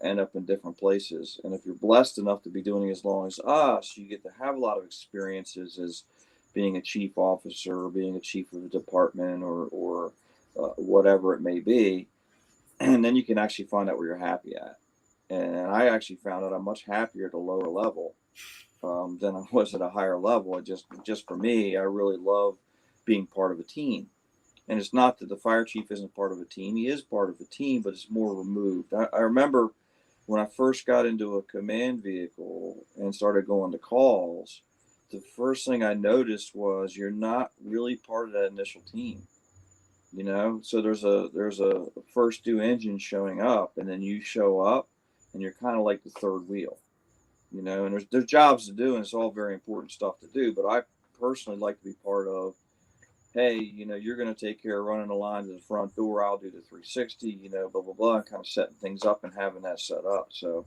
end up in different places. And if you're blessed enough to be doing it as long as us, you get to have a lot of experiences as being a chief officer or being a chief of a department or whatever it may be, and then you can actually find out where you're happy at. And I actually found out I'm much happier at a lower level than I was at a higher level. It just for me, I really love being part of a team. And it's not that the fire chief isn't part of a team. He is part of a team, but it's more removed. I remember when I first got into a command vehicle and started going to calls, the first thing I noticed was you're not really part of that initial team. So there's a first due engine showing up, and then you show up and you're kind of like the third wheel. And there's jobs to do, and it's all very important stuff to do. But I personally like to be part of, hey, you're going to take care of running the line to the front door. I'll do the 360, blah, blah, blah, and kind of setting things up and having that set up. So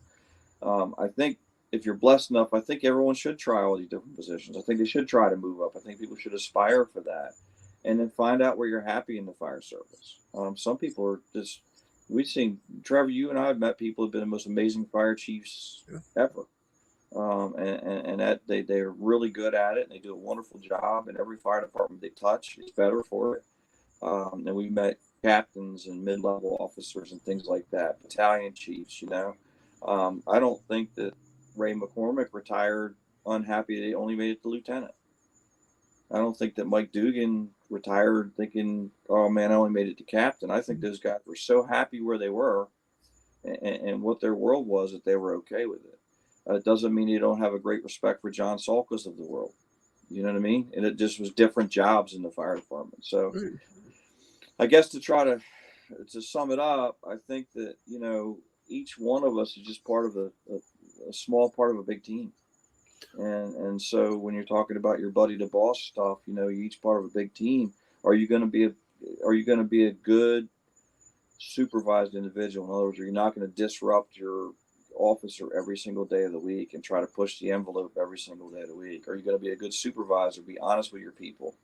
I think if you're blessed enough, I think everyone should try all these different positions. I think they should try to move up. I think people should aspire for that, and then find out where you're happy in the fire service. Some people are just, we've seen, Trevor, you and I have met people who have been the most amazing fire chiefs ever. And that they're really good at it, and they do a wonderful job, and every fire department they touch is better for it. And we met captains and mid-level officers and things like that, battalion chiefs. I don't think that Ray McCormick retired unhappy that he only made it to lieutenant. I don't think that Mike Dugan retired thinking, oh man, I only made it to captain. I think those guys were so happy where they were and what their world was that they were okay with it. It doesn't mean you don't have a great respect for John Salkas of the world. You know what I mean? And it just was different jobs in the fire department. So I guess to try to sum it up, I think that, each one of us is just part of a small part of a big team. And so when you're talking about your buddy to boss stuff, you know, you're each part of a big team. Are you going to be a good supervised individual? In other words, are you not going to disrupt your officer every single day of the week and try to push the envelope every single day of the week? Are you going to be a good supervisor, be honest with your people,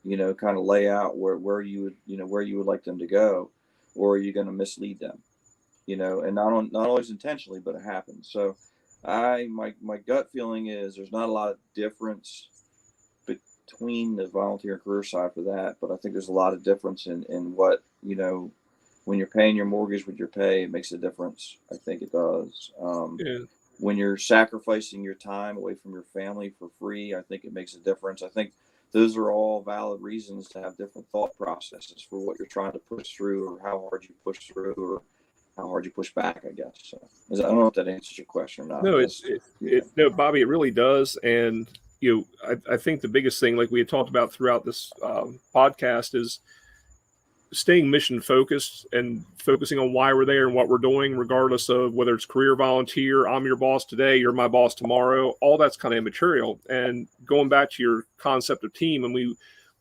you know, kind of lay out where you would like them to go, or are you going to mislead them, you know, and not always intentionally, but it happens. So my gut feeling is there's not a lot of difference between the volunteer and career side for that, but I think there's a lot of difference in what, you know, when you're paying your mortgage with your pay, it makes a difference. I think it does. Yeah. When you're sacrificing your time away from your family for free, I think it makes a difference. I think those are all valid reasons to have different thought processes for what you're trying to push through, or how hard you push through, or how hard you push back, I guess. So I don't know if that answers your question or not. No, no, Bobby, it really does. And, you know, I think the biggest thing, like we had talked about throughout this podcast, is staying mission focused and focusing on why we're there and what we're doing, regardless of whether it's career, volunteer, I'm your boss today, you're my boss tomorrow. All that's kind of immaterial. And going back to your concept of team, and we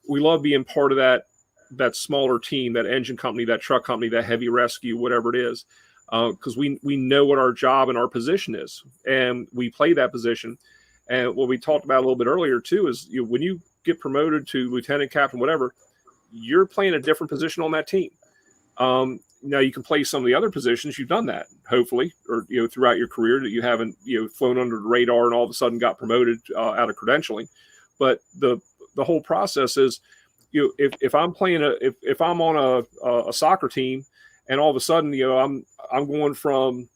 love being part of that smaller team, that engine company, that truck company, that heavy rescue, whatever it is, because we know what our job and our position is, and we play that position. And what we talked about a little bit earlier too is, you know, when you get promoted to lieutenant, captain, whatever, you're playing a different position on that team. Now you can play some of the other positions. You've done that, hopefully, or, you know, throughout your career, that you haven't, you know, flown under the radar and all of a sudden got promoted out of credentialing. But the whole process is, you know, if I'm playing if I'm on a soccer team, and all of a sudden, you know, I'm going from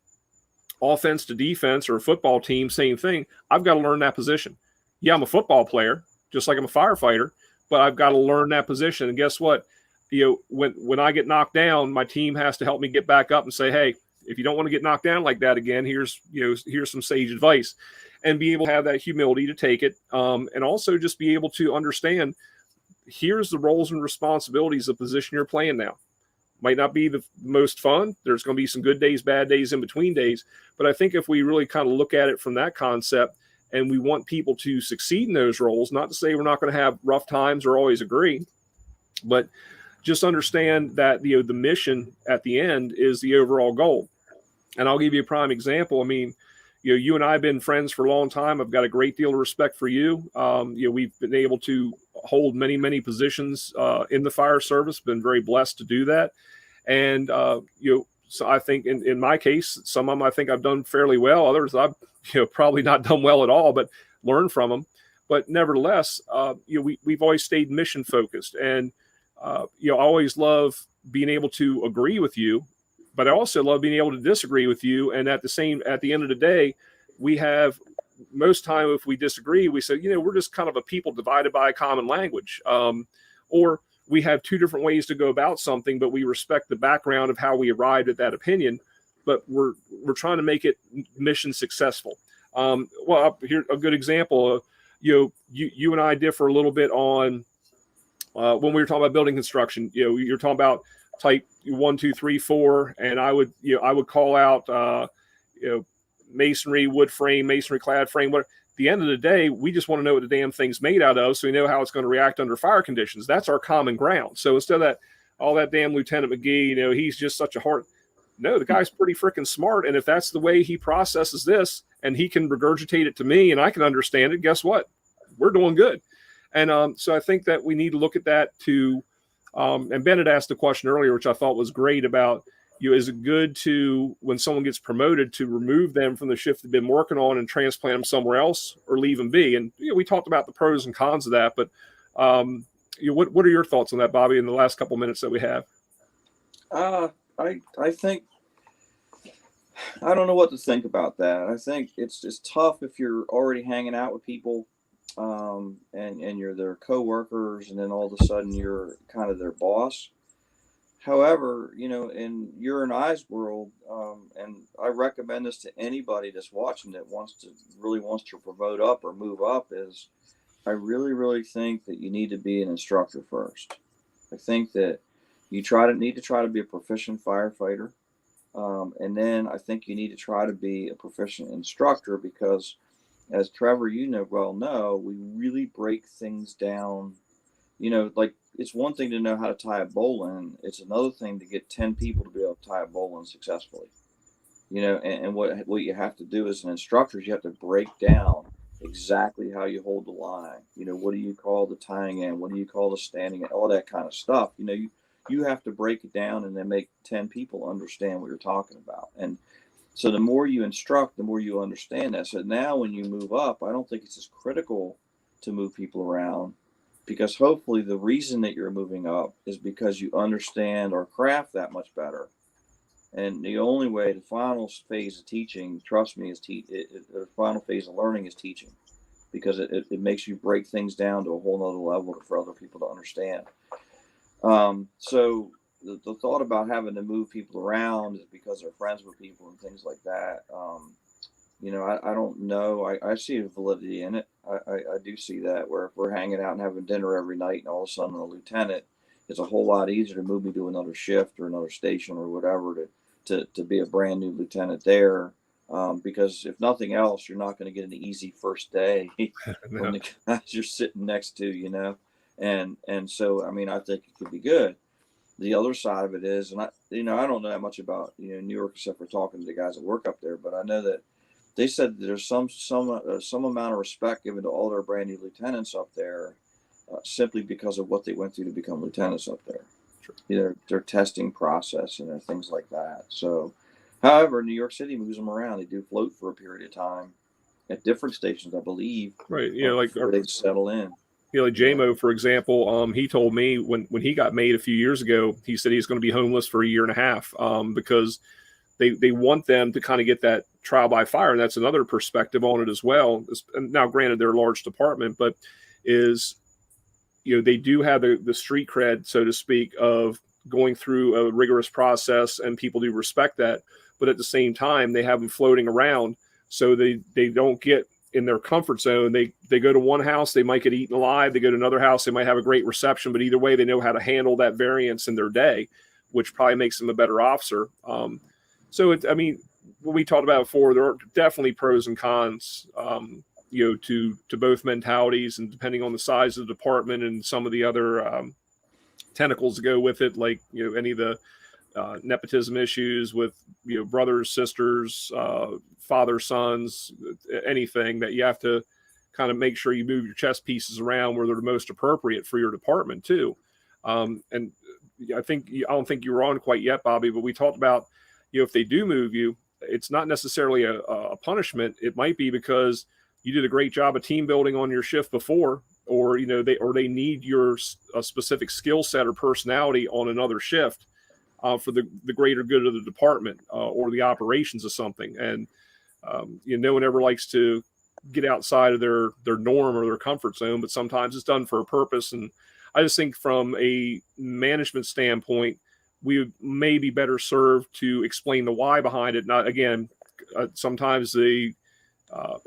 offense to defense, or a football team, same thing. I've got to learn that position. Yeah, I'm a football player, just like I'm a firefighter, but I've got to learn that position. And guess what? You know, when I get knocked down, my team has to help me get back up and say, hey, if you don't want to get knocked down like that again, here's some sage advice, and be able to have that humility to take it. And also just be able to understand, here's the roles and responsibilities of the position you're playing now. Might not be the most fun. There's going to be some good days, bad days, in between days. But I think if we really kind of look at it from that concept, and we want people to succeed in those roles, not to say we're not going to have rough times or always agree, but just understand that, you know, the mission at the end is the overall goal. And I'll give you a prime example. I mean, you know, you and I have been friends for a long time. I've got a great deal of respect for you. You know, we've been able to hold many, many positions in the fire service, been very blessed to do that. And, you know, so I think in my case, some of them I think I've done fairly well. Others I've, you know, probably not done well at all, but learn from them. But nevertheless, you know, we've always stayed mission focused. And, you know, I always love being able to agree with you, but I also love being able to disagree with you. And at the end of the day, we have, most time if we disagree, we say, you know, we're just kind of a people divided by a common language. Or we have two different ways to go about something, but we respect the background of how we arrived at that opinion, but we're trying to make it mission successful. Well, here's a good example. You know, you and I differ a little bit on when we were talking about building construction. You know, you're talking about type 1, 2, 3, 4, and I would call out you know, masonry, wood frame, masonry clad frame. Whatever. At the end of the day, we just want to know what the damn thing's made out of, so we know how it's going to react under fire conditions. That's our common ground. So instead of that, all that damn Lieutenant McGee, you know, he's just such a hard. No, the guy's pretty freaking smart, and if that's the way he processes this, and he can regurgitate it to me, and I can understand it, guess what? We're doing good. And so I think that we need to look at that too. And Bennett asked a question earlier, which I thought was great, about, you know, is it good to, when someone gets promoted, to remove them from the shift they've been working on and transplant them somewhere else, or leave them be? And, you know, we talked about the pros and cons of that, but you know, what are your thoughts on that, Bobby, in the last couple minutes that we have? I think, I don't know what to think about that. I think it's tough if you're already hanging out with people, and you're their coworkers, and then all of a sudden you're kind of their boss. However, you know, in your and I's world, and I recommend this to anybody that's watching that really wants to promote up or move up, is I really, really think that you need to be an instructor first. I think that you need to try to be a proficient firefighter. And then I think you need to try to be a proficient instructor because, as Trevor, you know well, we really break things down. Like it's one thing to know how to tie a bowline; it's another thing to get 10 people to be able to tie a bowline successfully. And what you have to do as an instructor is you have to break down exactly how you hold the line. What do you call the tying in? What do you call the standing in? All that kind of stuff. You have to break it down and then make 10 people understand what you're talking about. And so the more you instruct, the more you understand that. So now when you move up, I don't think it's as critical to move people around because hopefully the reason that you're moving up is because you understand our craft that much better. And the only way, the final phase of teaching, trust me, is the final phase of learning is teaching, because it makes you break things down to a whole nother level for other people to understand. So the thought about having to move people around is because they're friends with people and things like that. I don't know. I see a validity in it. I do see that, where if we're hanging out and having dinner every night and all of a sudden a lieutenant, it's a whole lot easier to move me to another shift or another station or whatever to be a brand new lieutenant there. Because if nothing else, you're not going to get an easy first day from the guys you're sitting next to, and so, I mean, I think it could be good. The other side of it is, and I don't know that much about, New York except for talking to the guys that work up there, but I know that they said that there's some amount of respect given to all their brand new lieutenants up there, simply because of what they went through to become lieutenants up there. Sure. Their testing process and things like that. So, however, New York City moves them around. They do float for a period of time at different stations, I believe. Right. Like they settle in. Like JMO, for example, he told me when he got made a few years ago, he said he's going to be homeless for a year and a half because they want them to kind of get that trial by fire. And that's another perspective on it as well. And now, granted, they're a large department, but they do have the street cred, so to speak, of going through a rigorous process, and people do respect that. But at the same time, they have them floating around, so they don't get in their comfort zone. They go to one house, they might get eaten alive. They go to another house, they might have a great reception, but either way, they know how to handle that variance in their day, which probably makes them a better officer. So what we talked about before, there are definitely pros and cons, to both mentalities, and depending on the size of the department and some of the other tentacles that go with it, like any of the nepotism issues with brothers, sisters, father, sons, anything that you have to kind of make sure you move your chess pieces around where they're the most appropriate for your department too. And I don't think you were on quite yet, Bobby, but we talked about if they do move you, it's not necessarily a punishment. It might be because you did a great job of team building on your shift before, or they need your specific skill set or personality on another shift for the greater good of the department or the operations of something. And no one ever likes to get outside of their norm or their comfort zone, but sometimes it's done for a purpose. And I just think from a management standpoint, we may be better served to explain the why behind it. Not again, sometimes the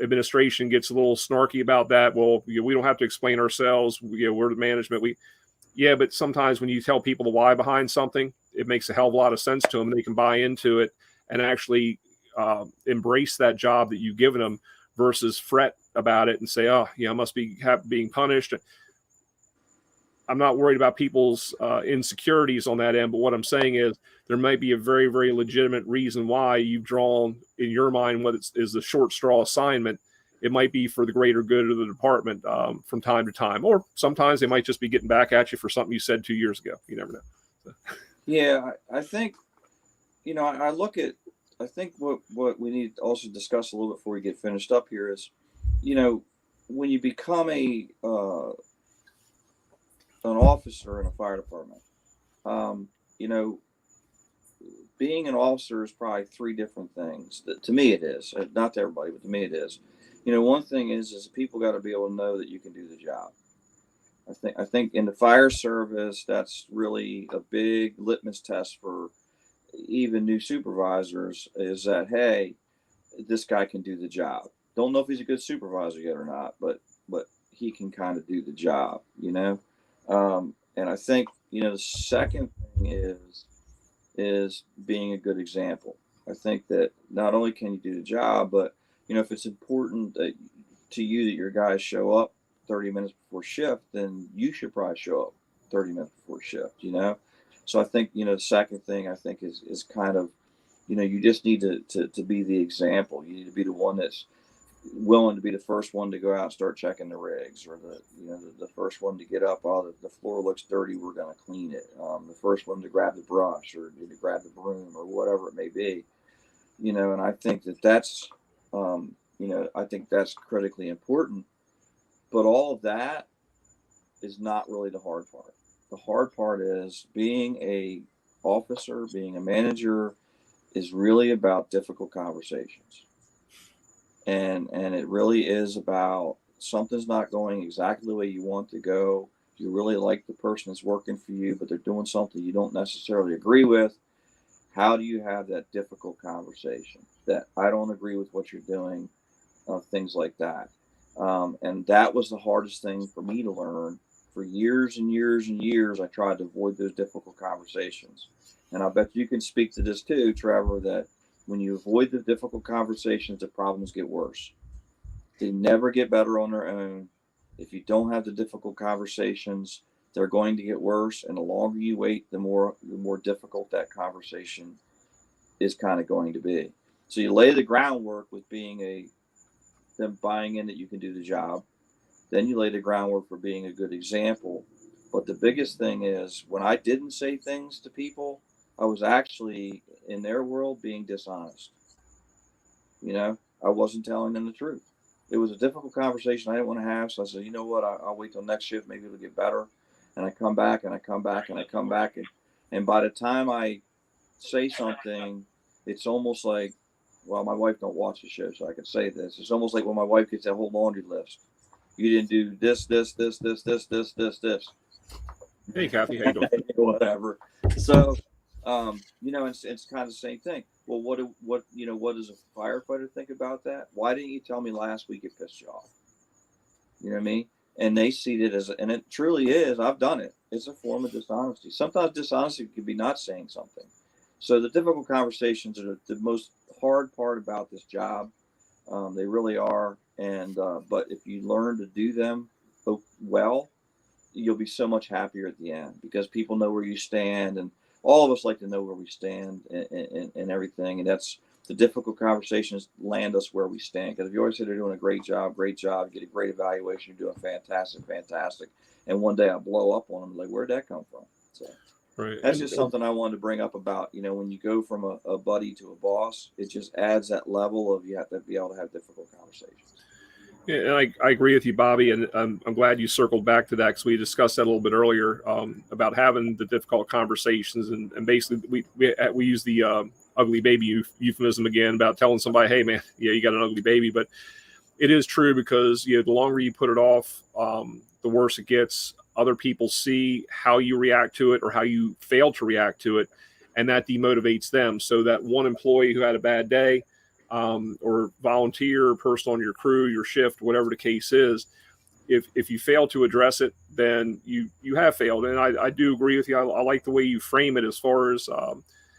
administration gets a little snarky about that. Well, we don't have to explain ourselves. We're the management. But sometimes when you tell people the why behind something, it makes a hell of a lot of sense to them, and they can buy into it and actually embrace that job that you've given them versus fret about it and say, I must be being punished. I'm not worried about people's insecurities on that end, but what I'm saying is there might be a very, very legitimate reason why you've drawn in your mind what is the short straw assignment. It might be for the greater good of the department from time to time, or sometimes they might just be getting back at you for something you said 2 years ago. You never know. So. Yeah, I think, I think what we need to also discuss a little bit before we get finished up here is, when you become an officer in a fire department, being an officer is probably three different things. To me, it is. Not to everybody, but to me, it is. One thing is people got to be able to know that you can do the job. I think in the fire service, that's really a big litmus test for even new supervisors, is that, hey, this guy can do the job. Don't know if he's a good supervisor yet or not, but he can kind of do the job, And I think, the second thing is being a good example. I think that not only can you do the job, but if it's important to you that your guys show up 30 minutes before shift, then you should probably show up 30 minutes before shift. So I think the second thing I think is kind of you just need to be the example. You need to be the one that's willing to be the first one to go out and start checking the rigs, or the first one to get up. Oh, the floor looks dirty, we're going to clean it. The first one to grab the brush or to grab the broom or whatever it may be. And I think that's I think that's critically important. But all of that is not really the hard part. The hard part is being a officer, being a manager is really about difficult conversations. And it really is about something's not going exactly the way you want to go. You really like the person that's working for you, but they're doing something you don't necessarily agree with. How do you have that difficult conversation that I don't agree with what you're doing, things like that. And that was the hardest thing for me to learn. For years and years and years, I tried to avoid those difficult conversations. And I bet you can speak to this too, Trevor, that when you avoid the difficult conversations, the problems get worse. They never get better on their own. If you don't have the difficult conversations, they're going to get worse. And the longer you wait, the more difficult that conversation is kind of going to be. So you lay the groundwork with being them buying in that you can do the job. Then you lay the groundwork for being a good example. But the biggest thing is when I didn't say things to people, I was actually in their world being dishonest. I wasn't telling them the truth. It was a difficult conversation I didn't want to have. So I said, you know what? I'll wait till next shift. Maybe it'll get better. And I come back and I come back and I come back. And by the time I say something, it's almost like, well, my wife don't watch the show, so I can say this. It's almost like when my wife gets that whole laundry list. You didn't do this. Hey, Kathy, how you doing? Whatever. So, it's kind of the same thing. Well, what does a firefighter think about that? Why didn't you tell me last week? It pissed you off. You know what I mean? And they see it and it truly is. I've done it. It's a form of dishonesty. Sometimes dishonesty could be not saying something. So the difficult conversations are the most hard part about this job. They really are. And but if you learn to do them well, you'll be so much happier at the end because people know where you stand, and all of us like to know where we stand and everything. And that's the difficult conversations land us where we stand. Because if you always say they're doing a great job, you get a great evaluation, you're doing fantastic. And one day I blow up on them, like, where'd that come from? So Right. that's just something I wanted to bring up about, when you go from a buddy to a boss, it just adds that level of you have to be able to have difficult conversations. Yeah, and I agree with you, Bobby, and I'm glad you circled back to that because we discussed that a little bit earlier about having the difficult conversations, and basically we use the ugly baby euphemism again about telling somebody, hey man, yeah, you got an ugly baby, but it is true because the longer you put it off, the worse it gets. Other people see how you react to it or how you fail to react to it, and that demotivates them. So that one employee who had a bad day, or volunteer, person on your crew, your shift, whatever the case is, if you fail to address it, then you have failed. And I do agree with you. I like the way you frame it as far as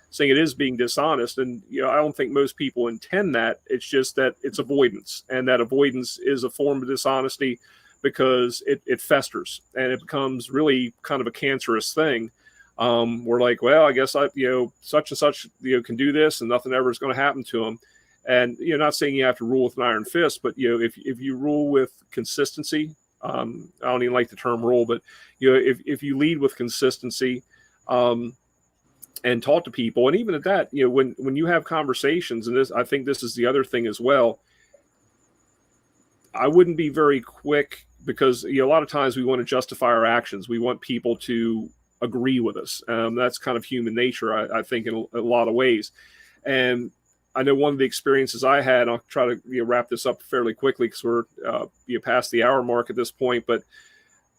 saying it is being dishonest. And I don't think most people intend that. It's just that it's avoidance, and that avoidance is a form of dishonesty because it festers and it becomes really kind of a cancerous thing. We're like, well, I guess such and such can do this and nothing ever is going to happen to them. And not saying you have to rule with an iron fist, but if you rule with consistency, I don't even like the term rule, but if you lead with consistency, and talk to people, and even at that, when you have conversations, and I think this is the other thing as well, I wouldn't be very quick because a lot of times we want to justify our actions. We want people to agree with us. That's kind of human nature, I think, in a lot of ways. And I know one of the experiences I had, I'll try to wrap this up fairly quickly because we're past the hour mark at this point, but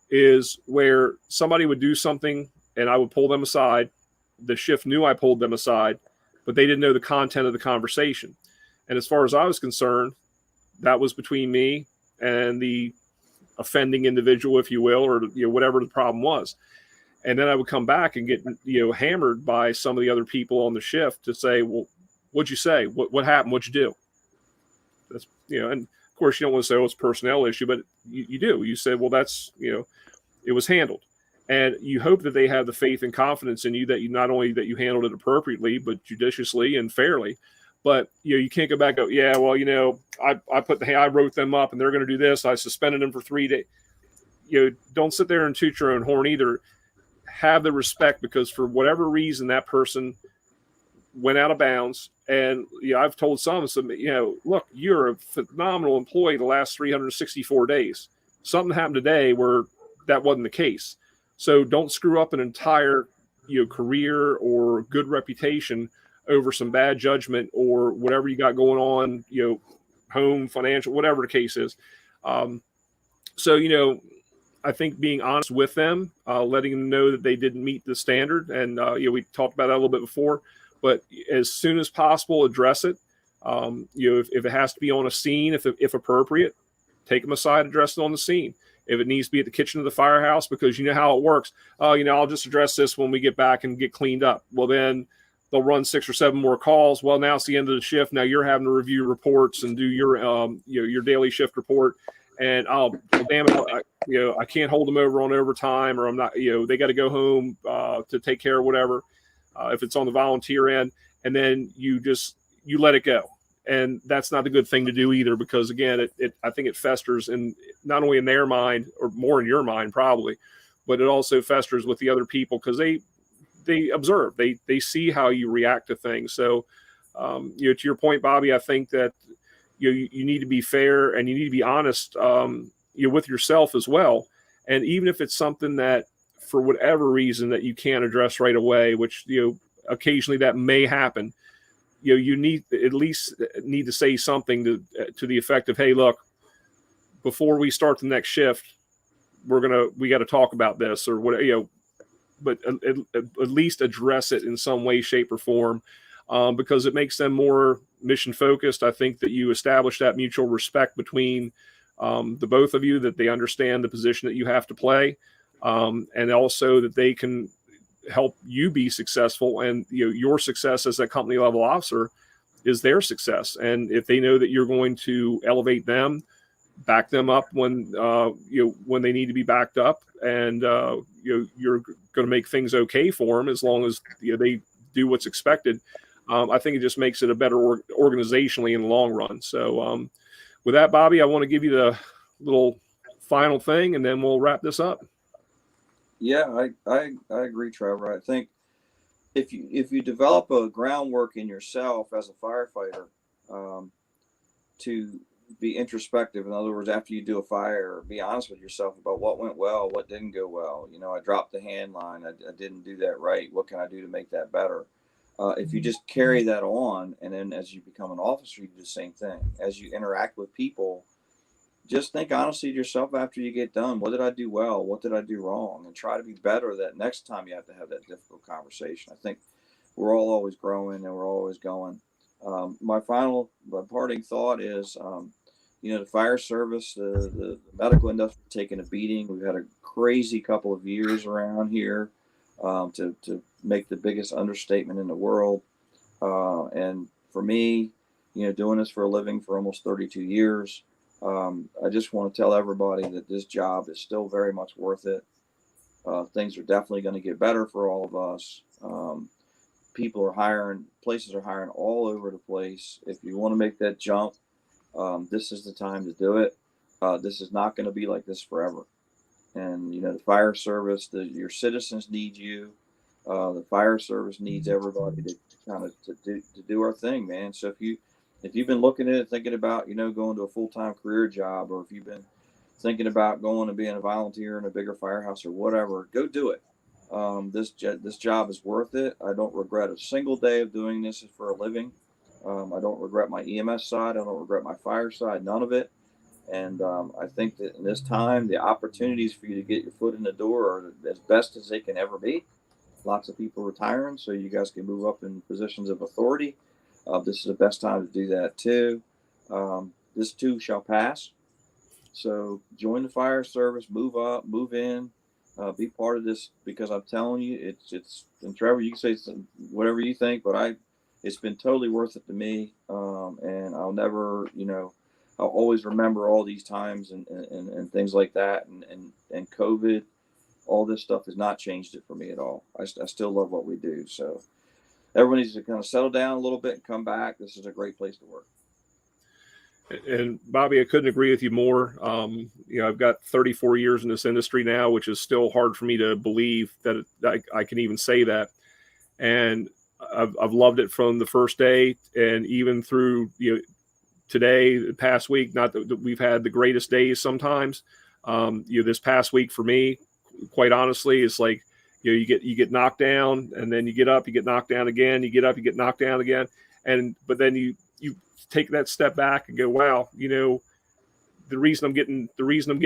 is where somebody would do something and I would pull them aside. The shift knew I pulled them aside, but they didn't know the content of the conversation. And as far as I was concerned, that was between me and the offending individual, if you will, or whatever the problem was. And then I would come back and get, hammered by some of the other people on the shift to say, well, what'd you say? What happened? What'd you do? That's, and of course you don't want to say, oh, it's a personnel issue, but you do. You said, well, that's, it was handled. And you hope that they have the faith and confidence in you that you not only that you handled it appropriately, but judiciously and fairly. But you can't go back and go, yeah, well, I wrote them up and they're going to do this. I suspended them for 3 days. Don't sit there and toot your own horn either. Have the respect, because for whatever reason that person went out of bounds. And I've told some, look, you're a phenomenal employee the last 364 days. Something happened today where that wasn't the case. So don't screw up an entire, career or good reputation over some bad judgment or whatever you got going on, home, financial, whatever the case is. I think being honest with them, letting them know that they didn't meet the standard. And, we talked about that a little bit before, but as soon as possible, address it. If it has to be on a scene, if appropriate, take them aside, address it on the scene. If it needs to be at the kitchen of the firehouse, because you know how it works. I'll just address this when we get back and get cleaned up. Well, then they'll run 6 or 7 more calls. Well, now it's the end of the shift. Now you're having to review reports and do your daily shift report. And damn it, I can't hold them over on overtime, or I'm not. They got to go home to take care of whatever. If it's on the volunteer end, and then you let it go. And that's not a good thing to do either, because again, I think it festers in not only in their mind, or more in your mind probably, but it also festers with the other people, because they observe, they see how you react to things. So, to your point, Bobby, I think that you need to be fair and you need to be honest, with yourself as well. And even if it's something that for whatever reason that you can't address right away, which, occasionally that may happen, you need to say something to the effect of, hey, look, before we start the next shift, we got to talk about this, or whatever, but at least address it in some way, shape, or form, because it makes them more mission focused. I think that you establish that mutual respect between the both of you, that they understand the position that you have to play, and also that they can help you be successful, and your success as a company level officer is their success. And if they know that you're going to elevate them, back them up when when they need to be backed up, and you're going to make things okay for them as long as they do what's expected. I think it just makes it a better organizationally in the long run. So with that, Bobby, I want to give you the little final thing, and then we'll wrap this up. Yeah, I agree, Trevor. I think if you develop a groundwork in yourself as a firefighter, to be introspective. In other words, after you do a fire, be honest with yourself about what went well, what didn't go well. I dropped the hand line. I didn't do that right. What can I do to make that better? If you just carry that on, and then as you become an officer, you do the same thing. As you interact with people, just think honestly to yourself after you get done. What did I do well? What did I do wrong? And try to be better that next time you have to have that difficult conversation. I think we're all always growing and we're always going. My parting thought is, the fire service, the medical industry taking a beating. We've had a crazy couple of years around here, to make the biggest understatement in the world. And for me, doing this for a living for almost 32 years, I just want to tell everybody that this job is still very much worth it. Things are definitely going to get better for all of us. People are hiring, places are hiring all over the place. If you want to make that jump, this is the time to do it. This is not going to be like this forever. And, the fire service, your citizens need you. The fire service needs everybody to do our thing, man. So if you've been looking at it, thinking about, going to a full-time career job, or if you've been thinking about going and being a volunteer in a bigger firehouse or whatever, go do it. This job is worth it. I don't regret a single day of doing this for a living. I don't regret my EMS side. I don't regret my fire side, none of it. And I think that in this time, the opportunities for you to get your foot in the door are as best as they can ever be. Lots of people retiring, so you guys can move up in positions of authority. This is the best time to do that too. This too shall pass. So join the fire service, move up, move in, be part of this, because I'm telling you, it's, and Trevor, you can say whatever you think, but it's been totally worth it to me. And I'll never, I'll always remember all these times and things like that. And COVID, all this stuff has not changed it for me at all. I still love what we do. So everyone needs to kind of settle down a little bit and come back. This is a great place to work. And Bobby, I couldn't agree with you more. I've got 34 years in this industry now, which is still hard for me to believe that I can even say that. And I've loved it from the first day, and even through today, the past week. Not that we've had the greatest days sometimes. This past week for me, quite honestly, it's like you get knocked down, and then you get up, you get knocked down again, you get up, you get knocked down again, but then you take that step back and go, wow, the reason I'm getting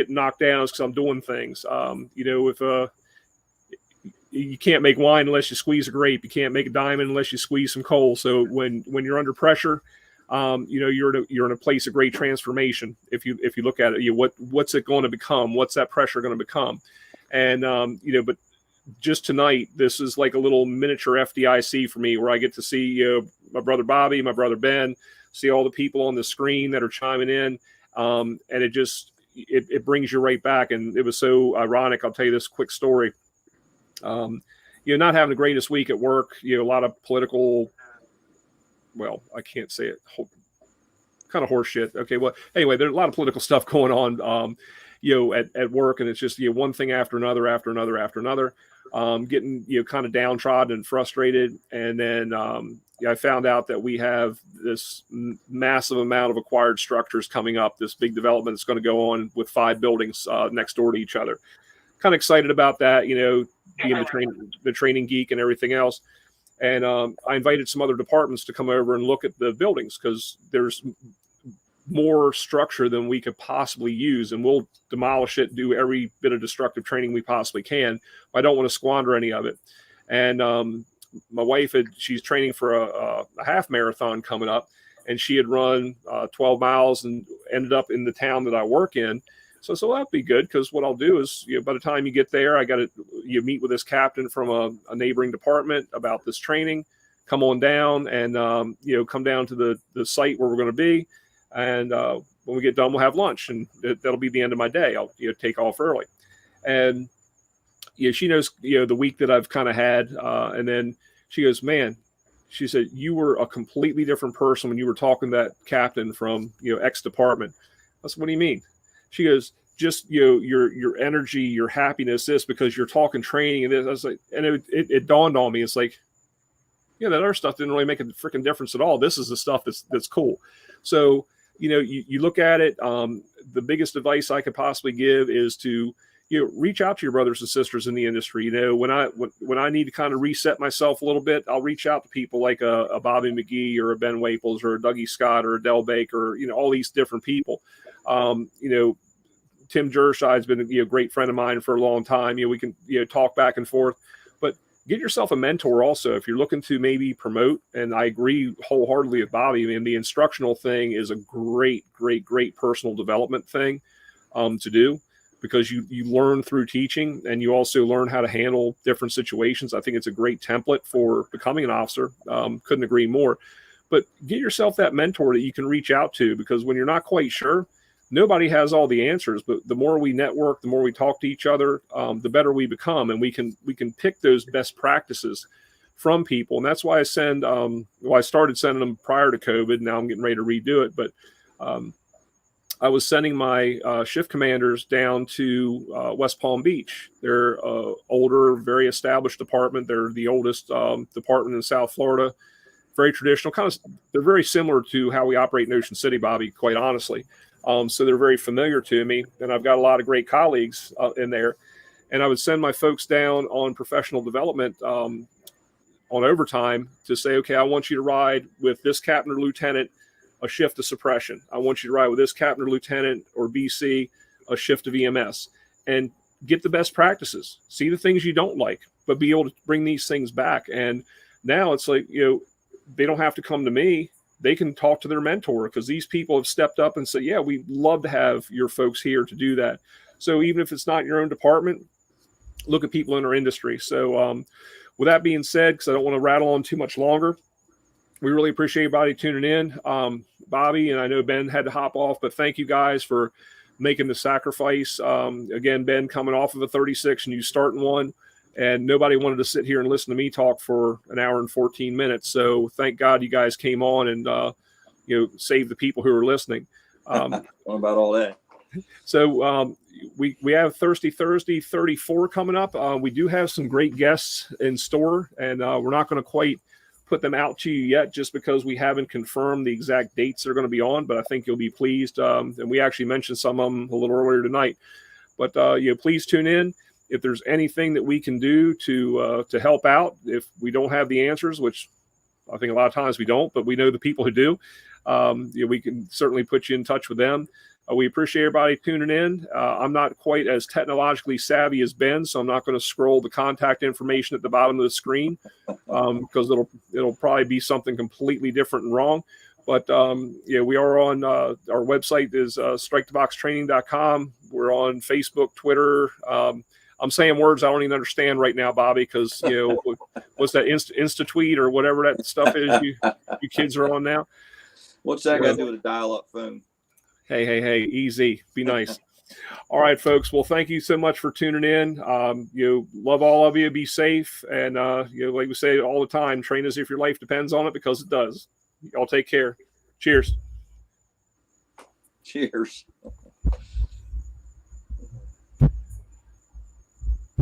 knocked down is because I'm doing things. If you can't make wine unless you squeeze a grape, you can't make a diamond unless you squeeze some coal. So when you're under pressure, you're in a place of great transformation. If you look at it, what's it going to become? What's that pressure going to become? And but just tonight, this is like a little miniature FDIC for me, where I get to see my brother Bobby, my brother Ben, see all the people on the screen that are chiming in, and it brings you right back. And it was so ironic. I'll tell you this quick story. Not having the greatest week at work. A lot of political. Well, I can't say it. Kind of horse shit. Okay. Well, anyway, there's a lot of political stuff going on, at work, and it's just, one thing after another, getting, kind of downtrodden and frustrated. And then, I found out that we have this massive amount of acquired structures coming up, this big development that's going to go on with 5 buildings, next door to each other. Kind of excited about that, being the training geek and everything else. And I invited some other departments to come over and look at the buildings, because there's more structure than we could possibly use, and we'll demolish it, do every bit of destructive training we possibly can. I don't want to squander any of it. And my wife she's training for a half marathon coming up, and she had run 12 miles and ended up in the town that I work in. So that'd be good, because what I'll do is, by the time you get there, you meet with this captain from a neighboring department about this training, come on down and, come down to the site where we're going to be. And when we get done, we'll have lunch, and that'll be the end of my day. I'll take off early. And she knows, the week that I've kind of had. And then she goes, man, she said, you were a completely different person when you were talking to that captain from, X department. I said, what do you mean? She goes, just, your energy, your happiness, this, because you're talking training and this. I was like, and it dawned on me. It's like, that other stuff didn't really make a freaking difference at all. This is the stuff that's cool. So, you look at it. The biggest advice I could possibly give is to, reach out to your brothers and sisters in the industry. When I need to kind of reset myself a little bit, I'll reach out to people like a Bobby McGee or a Ben Waples or a Dougie Scott or a Del Baker, all these different people. Tim Jershide's been a great friend of mine for a long time. We can talk back and forth, but get yourself a mentor also if you're looking to maybe promote. And I agree wholeheartedly with Bobby. I mean, the instructional thing is a great personal development thing to do, because you learn through teaching, and you also learn how to handle different situations. I think it's a great template for becoming an officer. Couldn't agree more. But get yourself that mentor that you can reach out to, because when you're not quite sure, nobody has all the answers. But the more we network, the more we talk to each other, the better we become, and we can pick those best practices from people. And that's why I I started sending them prior to COVID. Now I'm getting ready to redo it, but I was sending my shift commanders down to West Palm Beach. They're older, very established department. They're the oldest department in South Florida. Very traditional, they're very similar to how we operate in Ocean City, Bobby, quite honestly. So they're very familiar to me, and I've got a lot of great colleagues in there. And I would send my folks down on professional development on overtime to say, okay, I want you to ride with this captain or lieutenant a shift of suppression. I want you to ride with this captain or lieutenant or BC a shift of EMS, and get the best practices. See the things you don't like, but be able to bring these things back. And now it's like, they don't have to come to me. They can talk to their mentor, because these people have stepped up and said, yeah, we'd love to have your folks here to do that. So even if it's not your own department, look at people in our industry. So with that being said, because I don't want to rattle on too much longer, we really appreciate everybody tuning in. Bobby, and I know Ben had to hop off, but thank you guys for making the sacrifice. Again, Ben coming off of a 36 and you starting one, and nobody wanted to sit here and listen to me talk for an hour and 14 minutes. So thank God you guys came on and, saved the people who are listening. What about all that? So we have Thirsty Thursday 34 coming up. We do have some great guests in store, and we're not going to quite put them out to you yet just because we haven't confirmed the exact dates they're going to be on, but I think you'll be pleased. And we actually mentioned some of them a little earlier tonight. But please tune in. If there's anything that we can do to help out, if we don't have the answers, which I think a lot of times we don't, but we know the people who do, we can certainly put you in touch with them. We appreciate everybody tuning in. I'm not quite as technologically savvy as Ben, so I'm not going to scroll the contact information at the bottom of the screen because it'll probably be something completely different and wrong. But we are on our website is striketheboxtraining.com. We're on Facebook, Twitter. I'm saying words I don't even understand right now, Bobby, because what's that Insta tweet or whatever that stuff is you kids are on now. What's that got to do with a dial-up phone? Hey, easy. Be nice. All right, folks. Well, thank you so much for tuning in. Love all of you. Be safe. And, like we say all the time, train as if your life depends on it, because it does. Y'all take care. Cheers. Cheers.